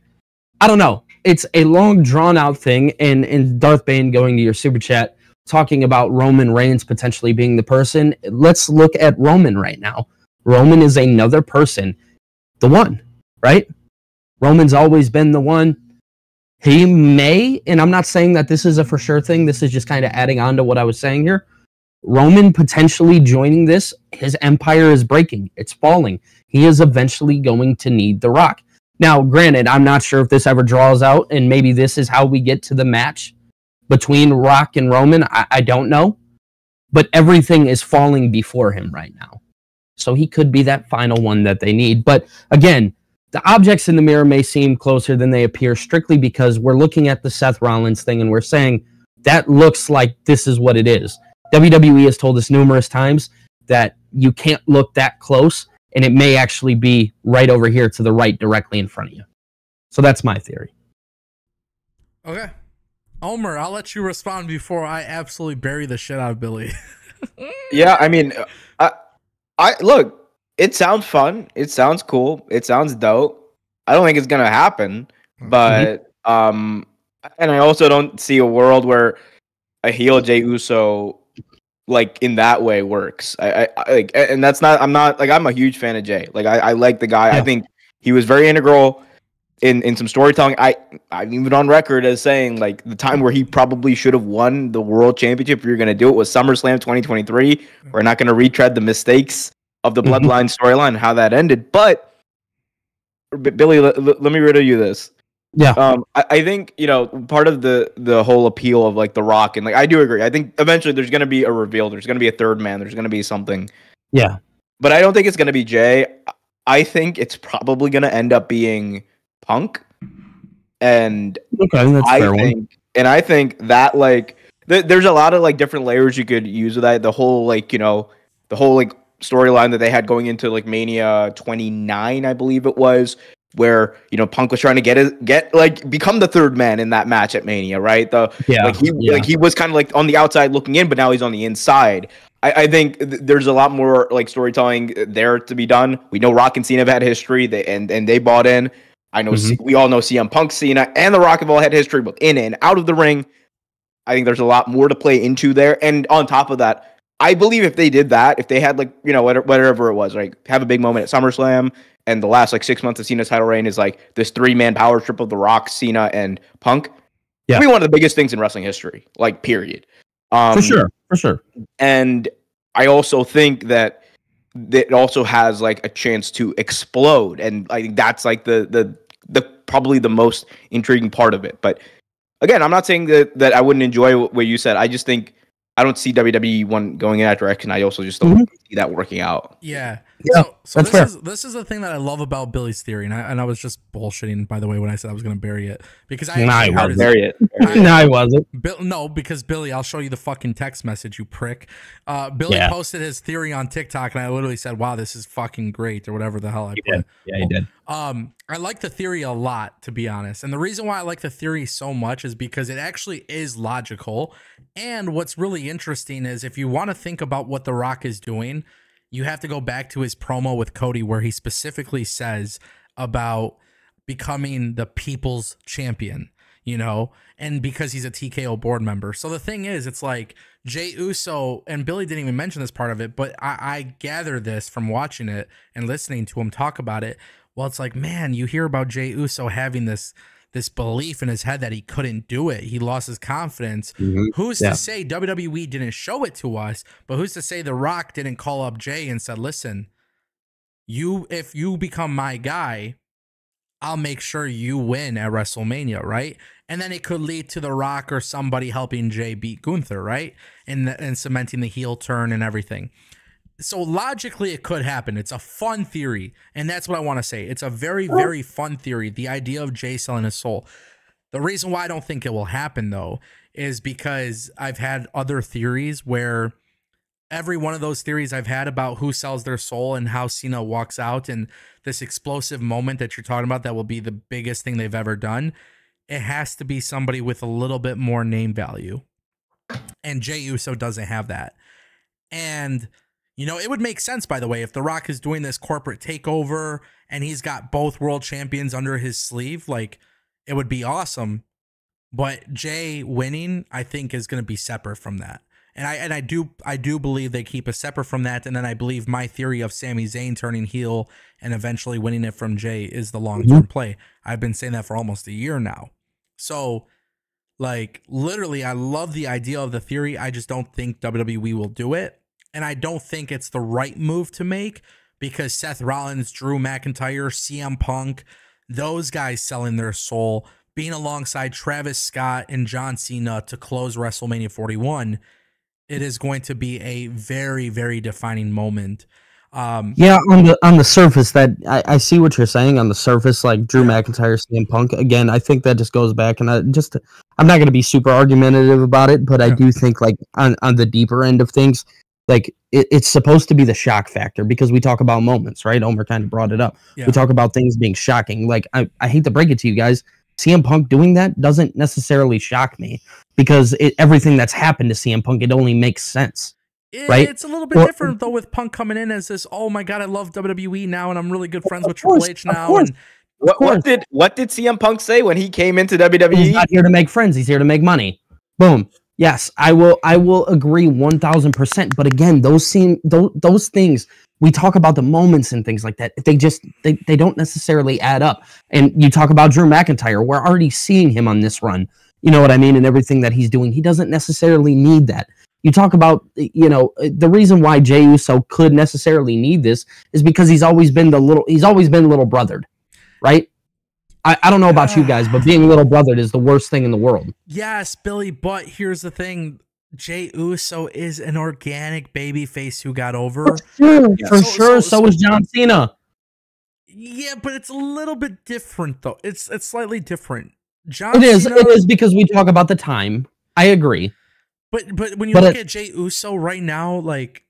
I don't know. It's a long, drawn-out thing, and Darth Bane, going to your super chat, talking about Roman Reigns potentially being the person. Let's look at Roman right now. Roman is another person. the one, right? Roman's always been the one. He may, and I'm not saying that this is a for sure thing. This is just kind of adding on to what I was saying here. Roman potentially joining this, his empire is breaking. It's falling. He is eventually going to need The Rock. Now, granted, I'm not sure if this ever draws out, and maybe this is how we get to the match between Rock and Roman. I don't know. But everything is falling before him right now. So he could be that final one that they need. But again, the objects in the mirror may seem closer than they appear strictly because we're looking at the Seth Rollins thing and we're saying that looks like this is what it is. WWE has told us numerous times that you can't look that close, and it may actually be right over here to the right directly in front of you. So that's my theory.
Okay. Omer, I'll let you respond before I absolutely bury the shit out of Billy.
Yeah, I mean, I look, it sounds fun. It sounds cool. It sounds dope. I don't think it's going to happen, but and I also don't see a world where a heel Jey Uso like in that way works. I like, and that's not. I'm not like I'm a huge fan of Jey. Like I like the guy. Yeah. I think he was very integral in some storytelling. I'm even on record as saying like the time where he probably should have won the world championship if you're going to do it was SummerSlam 2023. We're not going to retread the mistakes of the Bloodline storyline and how that ended. But Billy, let me riddle you this.
Yeah.
I think, you know, part of the whole appeal of like The Rock, and like I do agree. I think eventually there's going to be a reveal. There's going to be a third man. There's going to be something.
Yeah.
But I don't think it's going to be Jey. I think it's probably going to end up being Punk. And
okay, that's fair one.
And I think that like there's a lot of like different layers you could use of that. The whole like, you know, the whole like storyline that they had going into like Mania 29, I believe it was, where, you know, Punk was trying to become the third man in that match at Mania, right? He was kind of like on the outside looking in, but now he's on the inside. I think there's a lot more like storytelling there to be done. We know Rock and Cena have had history, and they bought in. I know we all know CM Punk, Cena, and The Rock have all had history, both in and out of the ring. I think there's a lot more to play into there. And on top of that, I believe if they did that, if they had like, you know, whatever it was, like have a big moment at SummerSlam, and the last like 6 months of Cena's title reign is like this 3-man power trip of The Rock, Cena, and Punk. Yeah, it'll be one of the biggest things in wrestling history, like period.
For sure.
And I also think that it also has like a chance to explode, and I think that's like the probably the most intriguing part of it. But again, I'm not saying that I wouldn't enjoy what you said. I just think I don't see WWE one going in that direction. I also just don't see that working out.
Yeah.
Yeah,
so this is the thing that I love about Billy's theory, and I was just bullshitting, by the way, when I said I was going to bury it, because
I
wasn't. Bury it.
I wasn't.
No, because Billy, I'll show you the fucking text message, you prick. Billy posted his theory on TikTok, and I literally said, "Wow, this is fucking great," or whatever the hell I put.
Yeah, he did.
I like the theory a lot, to be honest, and the reason why I like the theory so much is because it actually is logical. And what's really interesting is if you want to think about what The Rock is doing, you have to go back to his promo with Cody where he specifically says about becoming the people's champion, you know, and because he's a TKO board member. So the thing is, it's like Jey Uso, and Billy didn't even mention this part of it, but I gather this from watching it and listening to him talk about it. Well, it's like, man, you hear about Jey Uso having this belief in his head that he couldn't do it. He lost his confidence. Who's to say WWE didn't show it to us, but who's to say The Rock didn't call up Jey and said, listen, if you become my guy, I'll make sure you win at WrestleMania, right? And then it could lead to The Rock or somebody helping Jey beat Gunther, right? And cementing the heel turn and everything. So logically, it could happen. It's a fun theory, and that's what I want to say. It's a very, very fun theory, the idea of Jey selling his soul. The reason why I don't think it will happen, though, is because I've had other theories where every one of those theories I've had about who sells their soul and how Cena walks out and this explosive moment that you're talking about that will be the biggest thing they've ever done, it has to be somebody with a little bit more name value. And Jey Uso doesn't have that. And you know, it would make sense, by the way, if The Rock is doing this corporate takeover and he's got both world champions under his sleeve, like, it would be awesome. But Jey winning, I think, is going to be separate from that. And I do believe they keep us separate from that. And then I believe my theory of Sami Zayn turning heel and eventually winning it from Jey is the long-term play. I've been saying that for almost a year now. So, like, literally, I love the idea of the theory. I just don't think WWE will do it. And I don't think it's the right move to make because Seth Rollins, Drew McIntyre, CM Punk, those guys selling their soul, being alongside Travis Scott and John Cena to close WrestleMania 41, it is going to be a very, very defining moment.
Yeah, on the surface, that I see what you're saying. On the surface, like Drew McIntyre, CM Punk, again, I think that just goes back, and I'm not going to be super argumentative about it, but I do think, like, on the deeper end of things, like, it's supposed to be the shock factor, because we talk about moments, right? Omer kind of brought it up. We talk about things being shocking. Like, I hate to break it to you guys, CM Punk doing that doesn't necessarily shock me, because everything that's happened to CM Punk, it only makes sense. Right?
It's a little bit different, though, with Punk coming in as this, oh my God, I love WWE now, and I'm really good friends with Triple H now. And
what did CM Punk say when he came into WWE?
He's not here to make friends. He's here to make money. Boom. Yes, I will agree 1000%. But again, those things, we talk about the moments and things like that. They don't necessarily add up. And you talk about Drew McIntyre. We're already seeing him on this run. You know what I mean? And everything that he's doing. He doesn't necessarily need that. You talk about, the reason why Jey Uso could necessarily need this is because he's always been little brothered, right? I don't know about you guys, but being little brothered is the worst thing in the world.
Yes, Billy, but here's the thing. Jey Uso is an organic babyface who got over.
For sure. So was John Cena.
Yeah, but it's a little bit different, though. It's slightly different.
It is because we talk about the time. I agree.
But when you look at Jey Uso right now, like,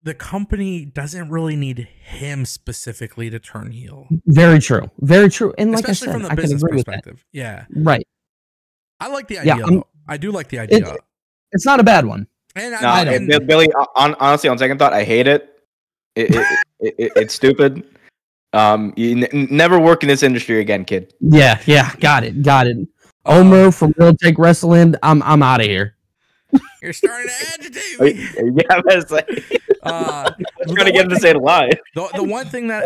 the company doesn't really need him specifically to turn heel.
Very true. Very true. And like
especially
I said,
from the business perspective. Yeah.
Right.
I like the idea, though. I do like the idea.
It's not a bad one.
And
Billy, honestly, on second thought, I hate it. It's stupid. You never work in this industry again, kid.
Yeah. Got it. Omer from Real Take Wrestling, I'm out of here.
You're starting to agitate me.
Yeah, that's like, I'm trying to get him to say it live.
The one thing that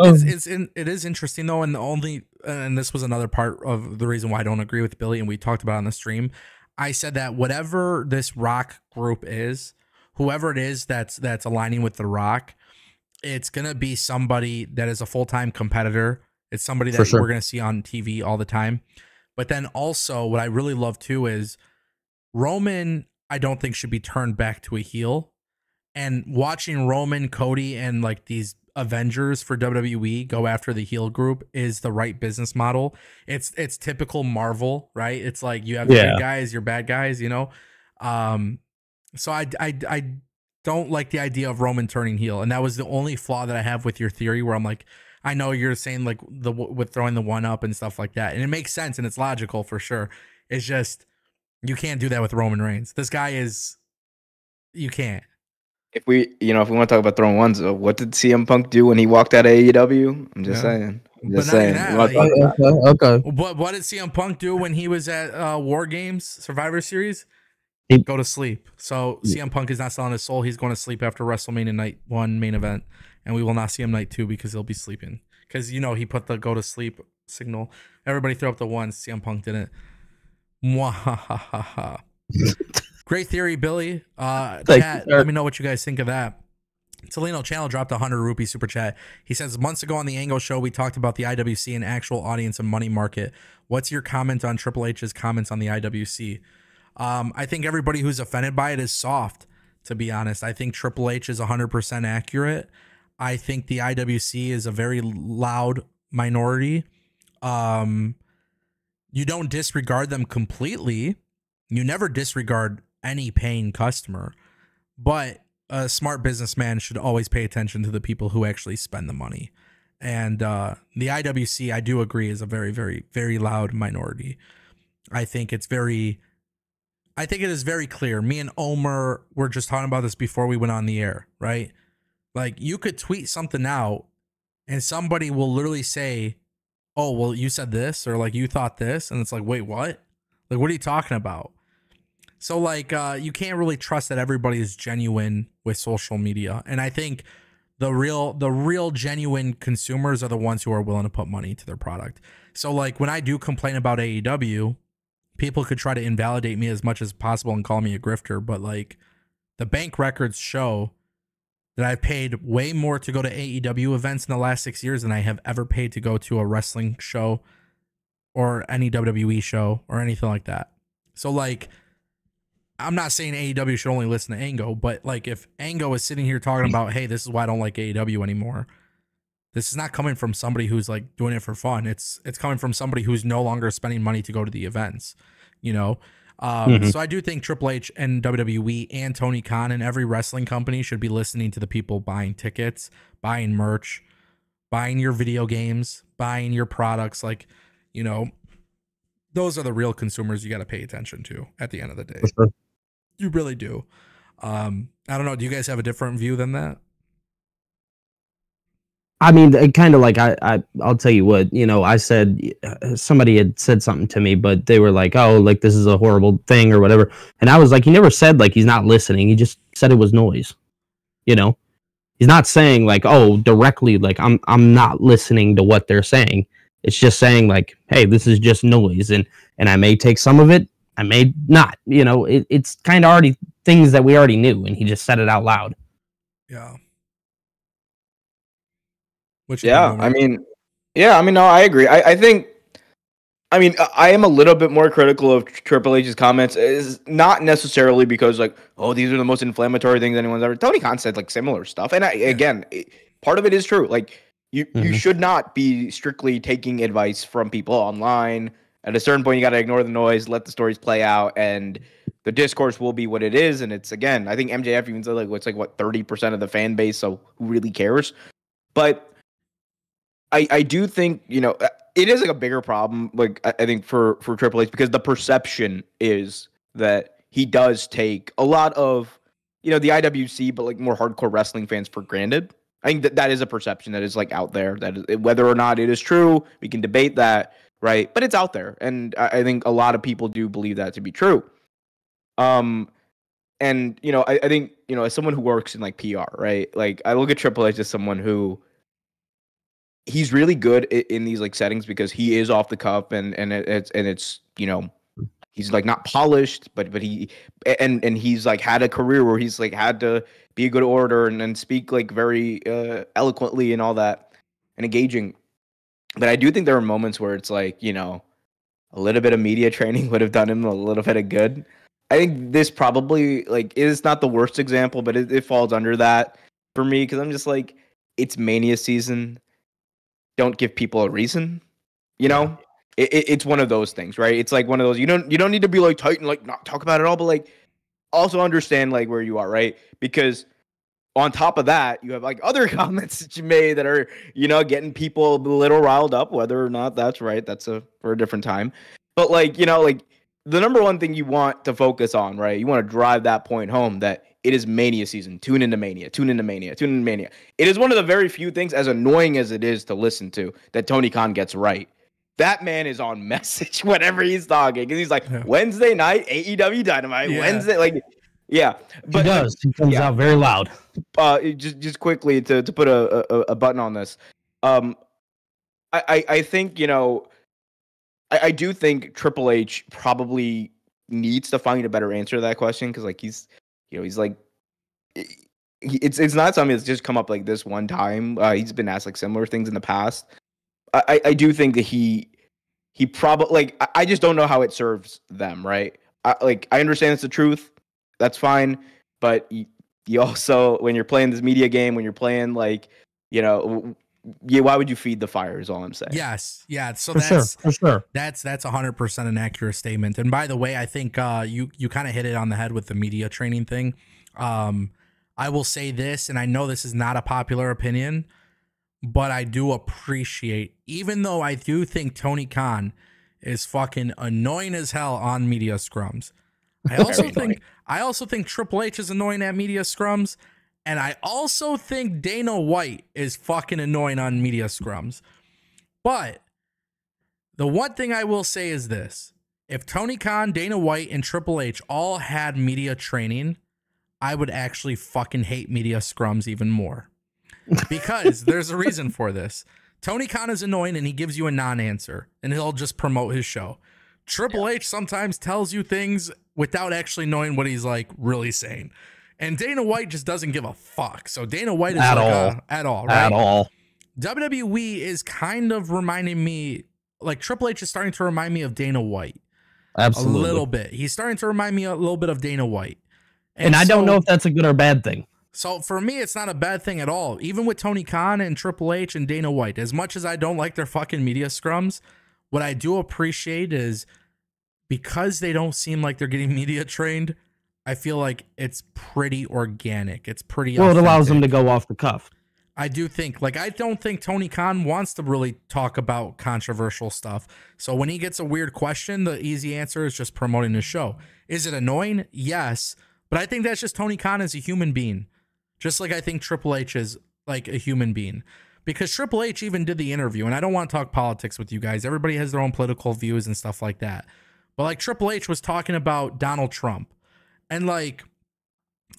is interesting, though, and this was another part of the reason why I don't agree with Billy, and we talked about it on the stream. I said that whatever this Rock group is, whoever it is that's aligning with the Rock, it's gonna be somebody that is a full-time competitor. It's somebody that we're gonna see on TV all the time. But then also, what I really love too is Roman, I don't think should be turned back to a heel. And watching Roman, Cody, and like these Avengers for WWE go after the heel group is the right business model. It's typical Marvel, right? It's like you have the good guys, your bad guys, So I don't like the idea of Roman turning heel, and that was the only flaw that I have with your theory. Where I'm like, I know you're saying like with throwing the one up and stuff like that, and it makes sense and it's logical for sure. It's just, you can't do that with Roman Reigns. This guy is, you can't.
If we want to talk about throwing ones, what did CM Punk do when he walked out of AEW? I'm just saying.
Okay.
What did CM Punk do when he was at War Games Survivor Series? Go to sleep. So CM Punk is not selling his soul. He's going to sleep after WrestleMania Night 1 main event, and we will not see him Night 2 because he'll be sleeping. Because he put the go to sleep signal. Everybody throw up the ones. CM Punk didn't. Mwahahaha. Great theory, Billy. Chat, let me know what you guys think of that. Tolino Channel dropped a 100 rupee super chat. He says, months ago on the Ango show, we talked about the IWC and actual audience and money market. What's your comment on Triple H's comments on the IWC? I think everybody who's offended by it is soft, to be honest. I think Triple H is 100% accurate. I think the IWC is a very loud minority. You don't disregard them completely. You never disregard any paying customer, but a smart businessman should always pay attention to the people who actually spend the money. And the IWC, I do agree, is a very, very, very loud minority. I think it is very clear. Me and Omer were just talking about this before we went on the air, right? Like, you could tweet something out and somebody will literally say, oh, well, you said this, or like, you thought this. And it's like, wait, what? Like, what are you talking about? So like you can't really trust that everybody is genuine with social media. And I think the real genuine consumers are the ones who are willing to put money into their product. So like when I do complain about AEW, people could try to invalidate me as much as possible and call me a grifter, but like the bank records show that I've paid way more to go to AEW events in the last 6 years than I have ever paid to go to a wrestling show or any WWE show or anything like that. So like, I'm not saying AEW should only listen to Ango, but like if Ango is sitting here talking about, hey, this is why I don't like AEW anymore, this is not coming from somebody who's like doing it for fun. It's coming from somebody who's no longer spending money to go to the events, you know? So I do think Triple H and WWE and Tony Khan and every wrestling company should be listening to the people buying tickets, buying merch, buying your video games, buying your products. Like, you know, those are the real consumers you got to pay attention to at the end of the day.
Sure.
You really do. I don't know. Do you guys have a different view than that?
I mean, kind of like I'll tell you what, you know, I said somebody had said something to me, but they were like, oh, like this is a horrible thing or whatever. And I was like, he never said like he's not listening. He just said it was noise. You know, he's not saying like, oh, directly, like I'm not listening to what they're saying. It's just saying like, hey, this is just noise. And I may take some of it. I may not, you know, it's kind of already things that we already knew. And he just said it out loud.
Yeah.
I mean, no, I agree. I think, I mean, I am a little bit more critical of Triple H's comments. Is not necessarily because like, oh, these are the most inflammatory things anyone's ever. Tony Khan said like similar stuff, and again, part of it is true. Like you should not be strictly taking advice from people online. At a certain point, you got to ignore the noise, let the stories play out, and the discourse will be what it is. And it's again, I think MJF even said like, what's like what 30% of the fan base, so who really cares? But I do think, you know, it is like a bigger problem, like I think for Triple H, because the perception is that he does take a lot of, you know, the IWC, but like more hardcore wrestling fans for granted. I think that is a perception that is like out there, that is, whether or not it is true, we can debate that, right? But it's out there, and I think a lot of people do believe that to be true. And you know, I think, you know, as someone who works in like PR, right? Like I look at Triple H as someone who, he's really good in these like settings because he is off the cuff and it's you know, he's like not polished, but he and he's like had a career where he's like had to be a good orator and speak like very eloquently and all that and engaging. But I do think there are moments where it's like, you know, a little bit of media training would have done him a little bit of good. I think this probably like is not the worst example, but it falls under that for me because I'm just like, it's Mania season. Don't give people a reason, you know. It's one of those things, right? It's like one of those, you don't need to be like tight and like not talk about it all, but like also understand like where you are, right? Because on top of that, you have like other comments that you made that are, you know, getting people a little riled up. Whether or not that's right, that's for a different time. But like, you know, like the number one thing you want to focus on, right? You want to drive that point home that it is Mania season. Tune into Mania. Tune into Mania. Tune into Mania. It is one of the very few things, as annoying as it is to listen to, that Tony Khan gets right. That man is on message whenever he's talking. Because he's like, Wednesday night, AEW Dynamite. Yeah. Wednesday, like, yeah.
But he does. He comes out very loud.
Just quickly to put a button on this. I think, you know, I do think Triple H probably needs to find a better answer to that question because, like, he's, you know, he's like, it's not something that's just come up like this one time. He's been asked like similar things in the past. I do think that he probably like I just don't know how it serves them, right? I understand it's the truth, that's fine, but you also, when you're playing this media game, when you're playing like, you know. Yeah, why would you feed the fire is all I'm saying.
Yes. Yeah. So
for sure.
That's 100% an accurate statement. And by the way, I think you kind of hit it on the head with the media training thing. I will say this, and I know this is not a popular opinion, but I do appreciate, even though I do think Tony Khan is fucking annoying as hell on media scrums. I also think Triple H is annoying at media scrums. And I also think Dana White is fucking annoying on media scrums. But the one thing I will say is this. If Tony Khan, Dana White, and Triple H all had media training, I would actually fucking hate media scrums even more. Because there's a reason for this. Tony Khan is annoying and he gives you a non-answer and he'll just promote his show. Triple H sometimes tells you things without actually knowing what he's like really saying. And Dana White just doesn't give a fuck. So Dana White is at all, right?
At all.
WWE is kind of reminding me, like Triple H is starting to remind me of Dana White.
Absolutely.
A little bit. He's starting to remind me a little bit of Dana White.
And I don't know if that's a good or bad thing.
So for me, it's not a bad thing at all. Even with Tony Khan and Triple H and Dana White, as much as I don't like their fucking media scrums, what I do appreciate is because they don't seem like they're getting media trained, I feel like it's pretty organic. It's pretty
well,
authentic.
It allows them to go off the cuff.
I do think, like, I don't think Tony Khan wants to really talk about controversial stuff. So when he gets a weird question, the easy answer is just promoting his show. Is it annoying? Yes. But I think that's just Tony Khan as a human being. Just like I think Triple H is like a human being. Because Triple H even did the interview, and I don't want to talk politics with you guys. Everybody has their own political views and stuff like that. But like Triple H was talking about Donald Trump. And like,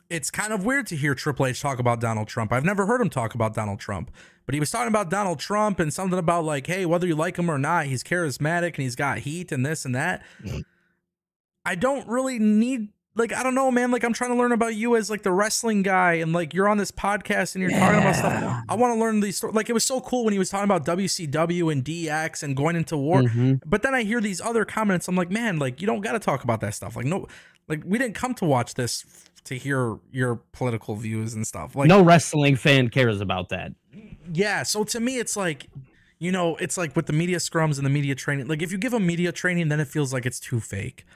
it's kind of weird to hear Triple H talk about Donald Trump. I've never heard him talk about Donald Trump. But he was talking about Donald Trump and something about like, hey, whether you like him or not, he's charismatic and he's got heat and this and that. I don't really need... Like, I don't know, man. Like, I'm trying to learn about you as, like, the wrestling guy. And, like, you're on this podcast and you're talking about stuff. I want to learn these stories. Like, it was so cool when he was talking about WCW and DX and going into war. But then I hear these other comments. I'm like, man, like, you don't got to talk about that stuff. Like, no, like, we didn't come to watch this to hear your political views and stuff. Like,
no wrestling fan cares about that.
Yeah. So to me, it's like, you know, it's like with the media scrums and the media training. Like, if you give them media training, then it feels like it's too fake.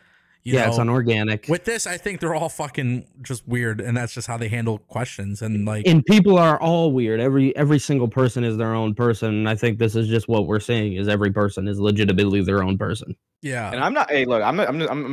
You know,
it's unorganic.
With this, I think they're all fucking just weird, and that's just how they handle questions. And like,
and people are all weird. Every single person is their own person. And I think this is just what we're saying is every person is legitimately their own person.
Yeah.
And I'm not. Hey, look, I'm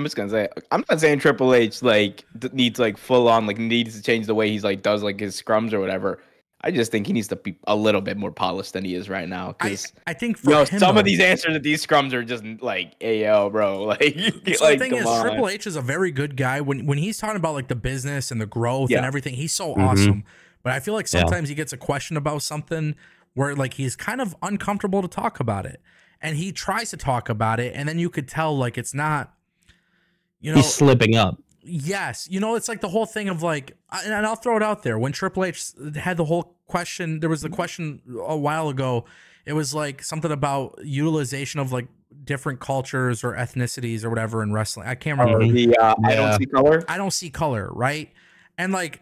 just gonna say, I'm not saying Triple H like needs like full on like needs to change the way he's like does like his scrums or whatever. I just think he needs to be a little bit more polished than he is right now. Because
I think for him,
some of these answers at these scrums are just like, "Ayo, bro!" Like,
so like, the thing is, Triple H is a very good guy when he's talking about like the business and the growth and everything. He's so awesome. But I feel like sometimes he gets a question about something where like he's kind of uncomfortable to talk about it, and he tries to talk about it, and then you could tell like it's not. You know,
he's slipping up.
Yes. You know, it's like the whole thing of like, and I'll throw it out there. When Triple H had the whole question, there was the question a while ago. It was like something about utilization of like different cultures or ethnicities or whatever in wrestling. I can't remember.
I don't see color.
I don't see color. Right. And like,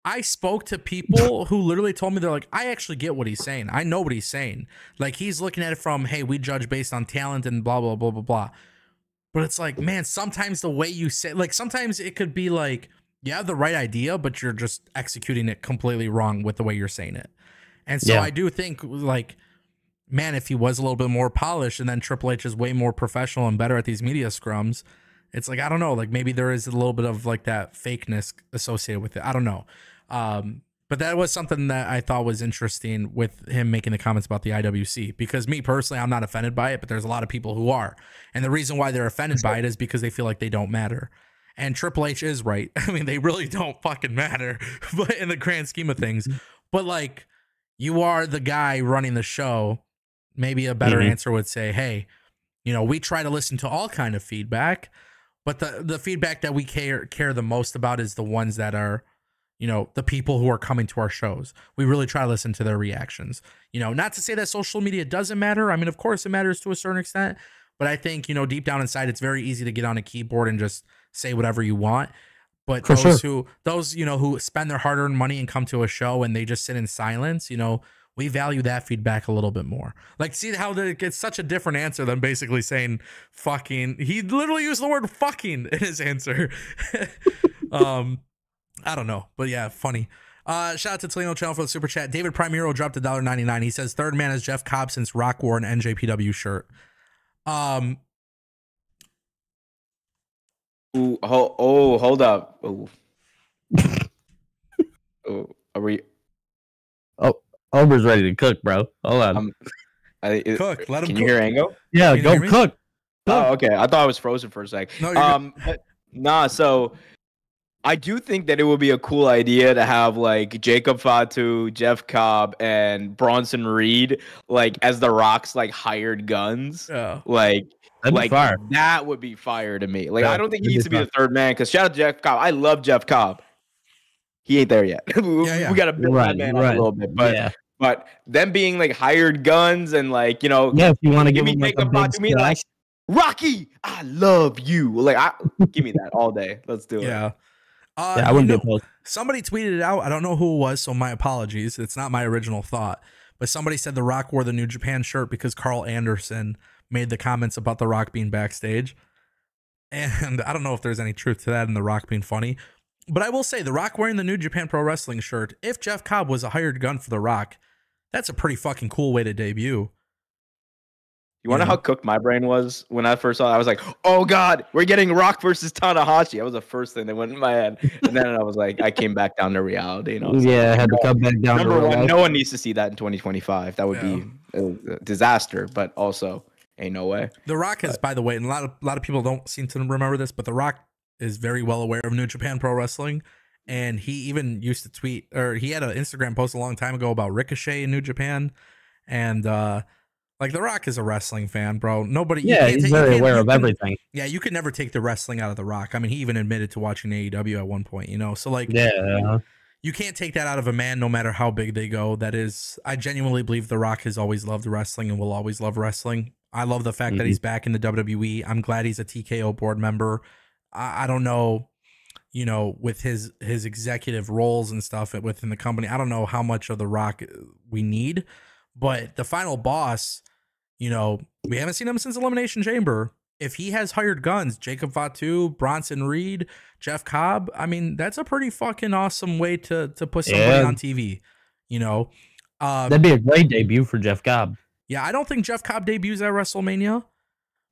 I spoke to people who literally told me, they're like, I actually get what he's saying. I know what he's saying. Like, he's looking at it from, hey, we judge based on talent and blah, blah, blah, blah, blah. But it's like, man, sometimes the way you say, like, sometimes it could be like, you have the right idea, but you're just executing it completely wrong with the way you're saying it. And so I do think, like, man, if he was a little bit more polished and then Triple H is way more professional and better at these media scrums, it's like, I don't know, like maybe there is a little bit of like that fakeness associated with it. I don't know. But that was something that I thought was interesting with him making the comments about the IWC, because me personally, I'm not offended by it, but there's a lot of people who are. And the reason why they're offended by it is because they feel like they don't matter. And Triple H is right. I mean, they really don't fucking matter, but in the grand scheme of things. But like, you are the guy running the show. Maybe a better answer would say, hey, you know, we try to listen to all kind of feedback, but the feedback that we care the most about is the ones that are, you know, the people who are coming to our shows. We really try to listen to their reactions. You know, not to say that social media doesn't matter. I mean, of course it matters to a certain extent, but I think, you know, deep down inside, it's very easy to get on a keyboard and just say whatever you want. But those, you know, who spend their hard-earned money and come to a show and they just sit in silence, you know, we value that feedback a little bit more. Like, see how it's such a different answer than basically saying fucking. He literally used the word fucking in his answer. I don't know, but yeah, funny. Shout out to Toledo Channel for the super chat. David Primero dropped $1.99. He says third man is Jeff Cobb since Rock wore an NJPW shirt.
Hold up. Are we?
Ober's ready to cook, bro. Hold on.
Cook. Let him.
Can you hear Ango?
Yeah, go cook.
Oh, okay. I thought I was frozen for a sec.
No,
Nah. So I do think that it would be a cool idea to have like Jacob Fatu, Jeff Cobb, and Bronson Reed like as the Rock's like hired guns.
Yeah.
That'd be fire.
That would be fire to me. Like
Yeah,
I don't think he
that'd
needs
be
to be
fire.
the third man because shout out to Jeff Cobb. I love Jeff Cobb. He ain't there yet. we got to build that man up a little bit, but them being like hired guns and like
if you want to give
me
him like a
Jacob
big
Fatu, me like Rocky, I love you. Like give me that all day. Let's do it.
Yeah.
I wouldn't be opposed.
Somebody tweeted it out. I don't know who it was, so my apologies. It's not my original thought. But somebody said The Rock wore the New Japan shirt because Carl Anderson made the comments about The Rock being backstage. And I don't know if there's any truth to that and The Rock being funny. But I will say, The Rock wearing the New Japan Pro Wrestling shirt, if Jeff Cobb was a hired gun for The Rock, that's a pretty fucking cool way to debut.
You want to know how cooked my brain was when I first saw it? I was like, oh, God, we're getting Rock versus Tanahashi. That was the first thing that went in my head. And then I was like, I came back down to reality. I
had to come back down.
Number one, no one needs to see that in 2025. That would be a disaster, but also ain't no way.
The Rock is, by the way, and a lot of people don't seem to remember this, but The Rock is very well aware of New Japan Pro Wrestling. And he even used to tweet, or he had an Instagram post a long time ago about Ricochet in New Japan. And, like, The Rock is a wrestling fan, bro. Nobody.
He's very aware of everything.
Yeah, you could never take the wrestling out of The Rock. I mean, he even admitted to watching AEW at one point, So, like, you can't take that out of a man no matter how big they go. That is, I genuinely believe The Rock has always loved wrestling and will always love wrestling. I love the fact that he's back in the WWE. I'm glad he's a TKO board member. I don't know, with his executive roles and stuff within the company, I don't know how much of The Rock we need. But the final boss, we haven't seen him since Elimination Chamber. If he has hired guns, Jacob Fatu, Bronson Reed, Jeff Cobb, I mean, that's a pretty fucking awesome way to put somebody on TV, That'd
be a great debut for Jeff Cobb.
Yeah, I don't think Jeff Cobb debuts at WrestleMania.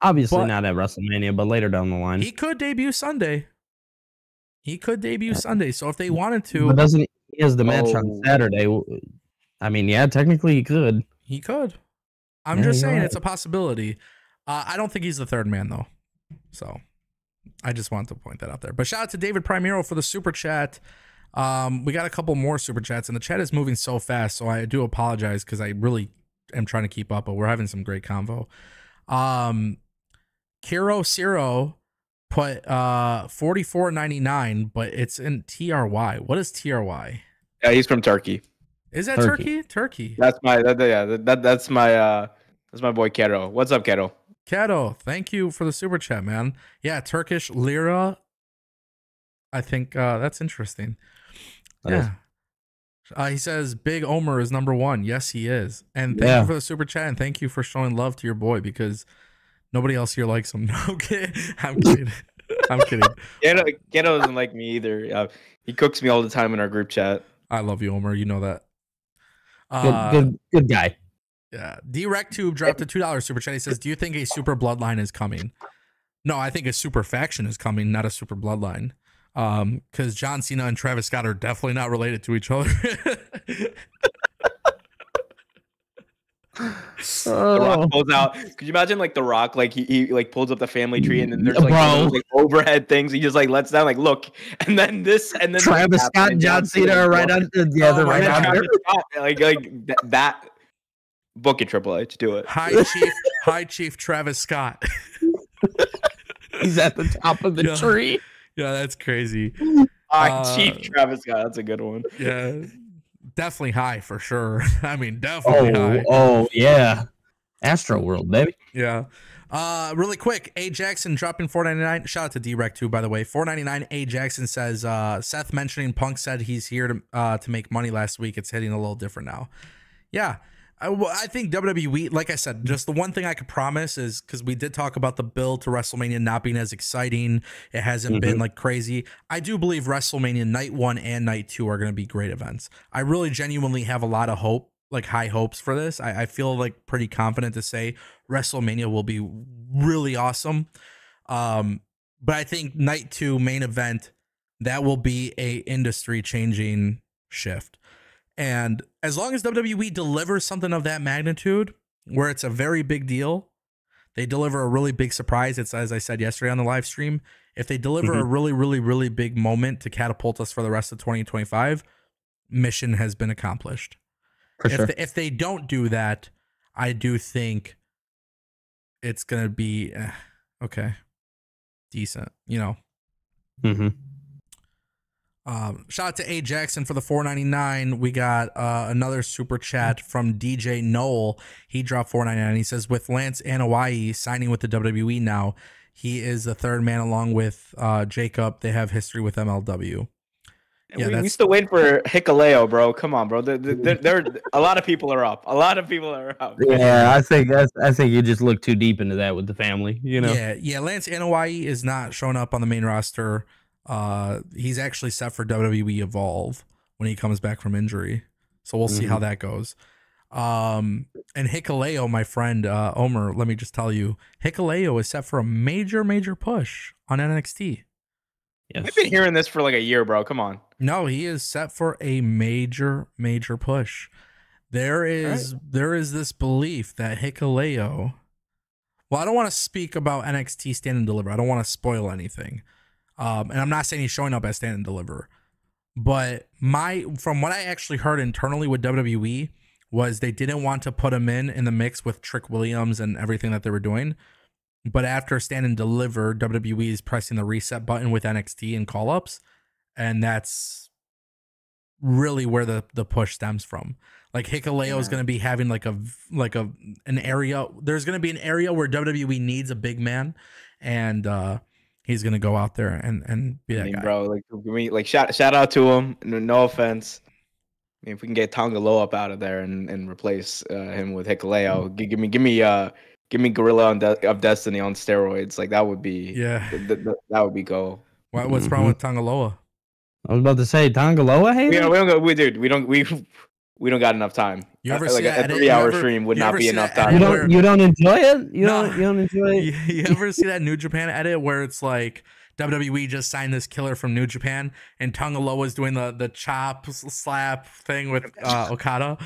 Obviously not at WrestleMania, but later down the line.
He could debut Sunday. So if they wanted to.
But doesn't he has the match on Saturday? I mean, yeah, technically he could.
He could. I'm just saying it's a possibility. I don't think he's the third man, though. So I just wanted to point that out there. But shout out to David Primero for the super chat. We got a couple more super chats, and the chat is moving so fast, so I do apologize because I really am trying to keep up, but we're having some great convo. Kiro Ciro put $44.99, but it's in TRY. What is TRY?
Yeah, he's from Turkey.
Is that Turkey? Turkey.
That's my that's my boy Keto. What's up, Keto?
Keto, thank you for the super chat, man. Yeah, Turkish lira. I think that's interesting. Yeah. He says Big Omer is number one. Yes, he is. And thank you for the super chat, and thank you for showing love to your boy because nobody else here likes him. Okay, I'm kidding. I'm kidding.
Keto doesn't like me either. He cooks me all the time in our group chat.
I love you, Omer. You know that.
Good guy.
Yeah. DirectTube dropped a $2 super chat. He says, do you think a super bloodline is coming? No, I think a super faction is coming, not a super bloodline. Because John Cena and Travis Scott are definitely not related to each other.
The Rock pulls out. Could you imagine like The Rock, like he like pulls up the family tree and then there's like, those, like overhead things. He just like lets down, like look, and then
Travis Scott and John Cena are right on the right on
like that. Book it, Triple H. Do it.
Hi, Chief Travis Scott.
He's at the top of the tree.
Yeah, that's crazy.
Chief Travis Scott. That's a good one.
Yeah. Definitely high for sure. I mean, definitely high.
Oh, yeah. Astro World, baby.
Yeah. Really quick, A Jackson dropping $4.99. Shout out to D-Rec too, by the way. $4.99. A Jackson says, Seth mentioning Punk said he's here to make money last week. It's hitting a little different now. Yeah. I think WWE, like I said, just the one thing I could promise is because we did talk about the build to WrestleMania not being as exciting. It hasn't been like crazy. I do believe WrestleMania night 1 and night 2 are going to be great events. I really genuinely have a lot of hope, like high hopes for this. I feel like pretty confident to say WrestleMania will be really awesome. But I think night 2 main event, that will be a industry changing shift. And as long as WWE delivers something of that magnitude, where it's a very big deal, they deliver a really big surprise, it's as I said yesterday on the live stream, if they deliver a really, really, really big moment to catapult us for the rest of 2025, mission has been accomplished.
For sure.
If they don't do that, I do think it's going to be okay, decent, you know. Shout out to A Jackson for the $4.99. We got another super chat from DJ Noel. He dropped $4.99. He says, with Lance Anoa'i signing with the WWE now, he is the third man along with Jacob. They have history with MLW.
Yeah, we still wait for Hikuleo, bro. Come on, bro. There a lot of people are up. A lot of people are up.
Yeah, I think you just look too deep into that with the family, you know.
Yeah. Lance Anoa'i is not showing up on the main roster. He's actually set for WWE Evolve when he comes back from injury, so we'll see how that goes. And Hikuleo, my friend Omer, let me just tell you, Hikuleo is set for a major push on NXT.
Yes. I've been hearing this for like a year, bro. Come on.
No, he is set for a major push. There is this belief that Hikuleo. Well, I don't want to speak about NXT Stand and Deliver. I don't want to spoil anything. And I'm not saying he's showing up as Stand and Deliver, but from what I actually heard internally with WWE was they didn't want to put him in the mix with Trick Williams and everything that they were doing. But after Stand and Deliver, WWE is pressing the reset button with NXT and call-ups, and that's really where the push stems from. Like Hikuleo is going to be having like an area. There's going to be an area where WWE needs a big man, and he's going to go out there and be that guy.
Bro, like shout out to him. No offense. I mean, if we can get Tonga Loa up out of there and replace him with Hikuleo, give me Gorilla of Destiny on steroids. Like that would be that would be goal.
What's wrong with Tongaloa?
I was about to say Tongaloa. Hey,
we don't got enough time.
You ever
like
see
a 3-hour stream would not be enough time.
You don't enjoy it? You don't enjoy it?
You ever see that New Japan edit where it's like WWE just signed this killer from New Japan and Tongaloa is doing the chop slap thing with Okada?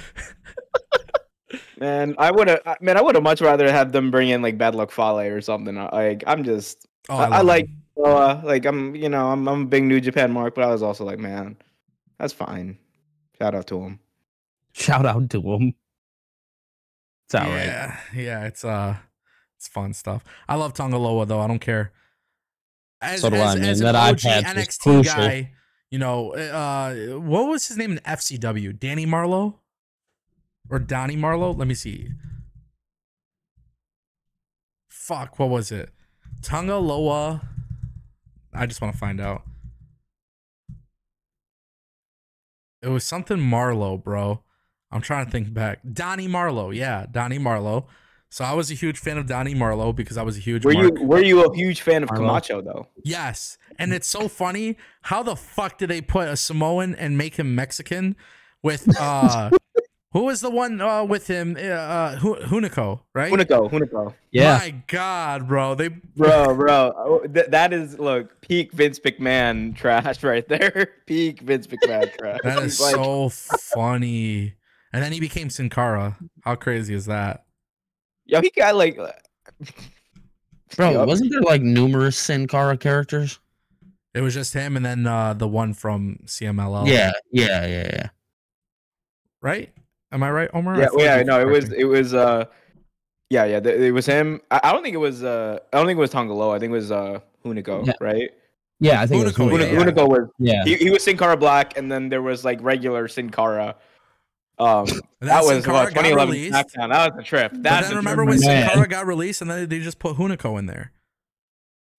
Man, I would have much rather have them bring in like Bad Luck Fale or something. Like I'm just I like like I'm a big New Japan mark, but I was also like, man, that's fine. Shout out to him.
Shout out to him. It's all right.
Yeah, it's fun stuff. I love Tongaloa though. I don't care. As an OG NXT guy, what was his name in FCW? Danny Marlowe? Or Donnie Marlowe? Let me see. Fuck, what was it? Tongaloa. I just want to find out. It was something Marlowe, bro. I'm trying to think back. Donnie Marlowe. Yeah, Donnie Marlowe. So I was a huge fan of Donnie Marlowe because I was a huge
Were you a huge fan of Camacho though?
Yes. And it's so funny. How the fuck did they put a Samoan and make him Mexican with who was the one with him? Hunico, right?
Hunico.
Yeah.
My God, bro.
Bro. That is, look, peak Vince McMahon trash right there. Peak Vince McMahon trash.
That is so funny. And then he became Sin Cara. How crazy is that?
Yo, he got like...
Bro, wasn't there like numerous Sin Cara characters?
It was just him and then the one from CMLL.
Yeah.
Right? Am I right, Omar?
No, it was it was him. I don't think it was Tongaloa. I think it was Hunico, right?
Yeah, I think
Hunico was he was Sin Cara Black, and then there was like regular Sin Cara. That was 2011 SmackDown. That was a trip.
Remember when Sin Cara got released and then they just put Hunico in there?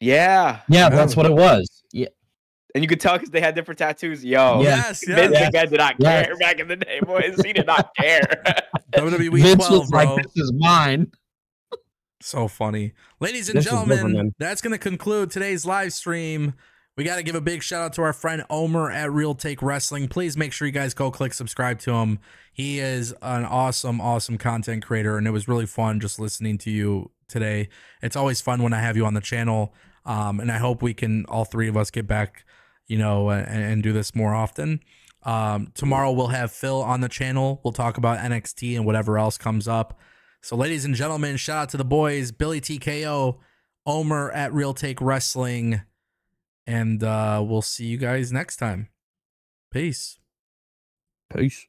Yeah,
that's what it was. Yeah.
And you could tell because they had different tattoos. Yo,
Vince
McMahon did not care back in the day, boys. He did not care.
WWE
Vince
12,
was
bro.
like, this is mine.
So funny. Ladies and gentlemen, that's going to conclude today's live stream. We got to give a big shout out to our friend Omer at Real Take Wrestling. Please make sure you guys go click subscribe to him. He is an awesome content creator, and it was really fun just listening to you today. It's always fun when I have you on the channel, and I hope we can, all three of us, get back and do this more often. Tomorrow we'll have Phil on the channel. We'll talk about NXT and whatever else comes up. So, ladies and gentlemen, shout out to the boys, Billy TKO, Omer at Real Take Wrestling, and we'll see you guys next time. Peace.
Peace.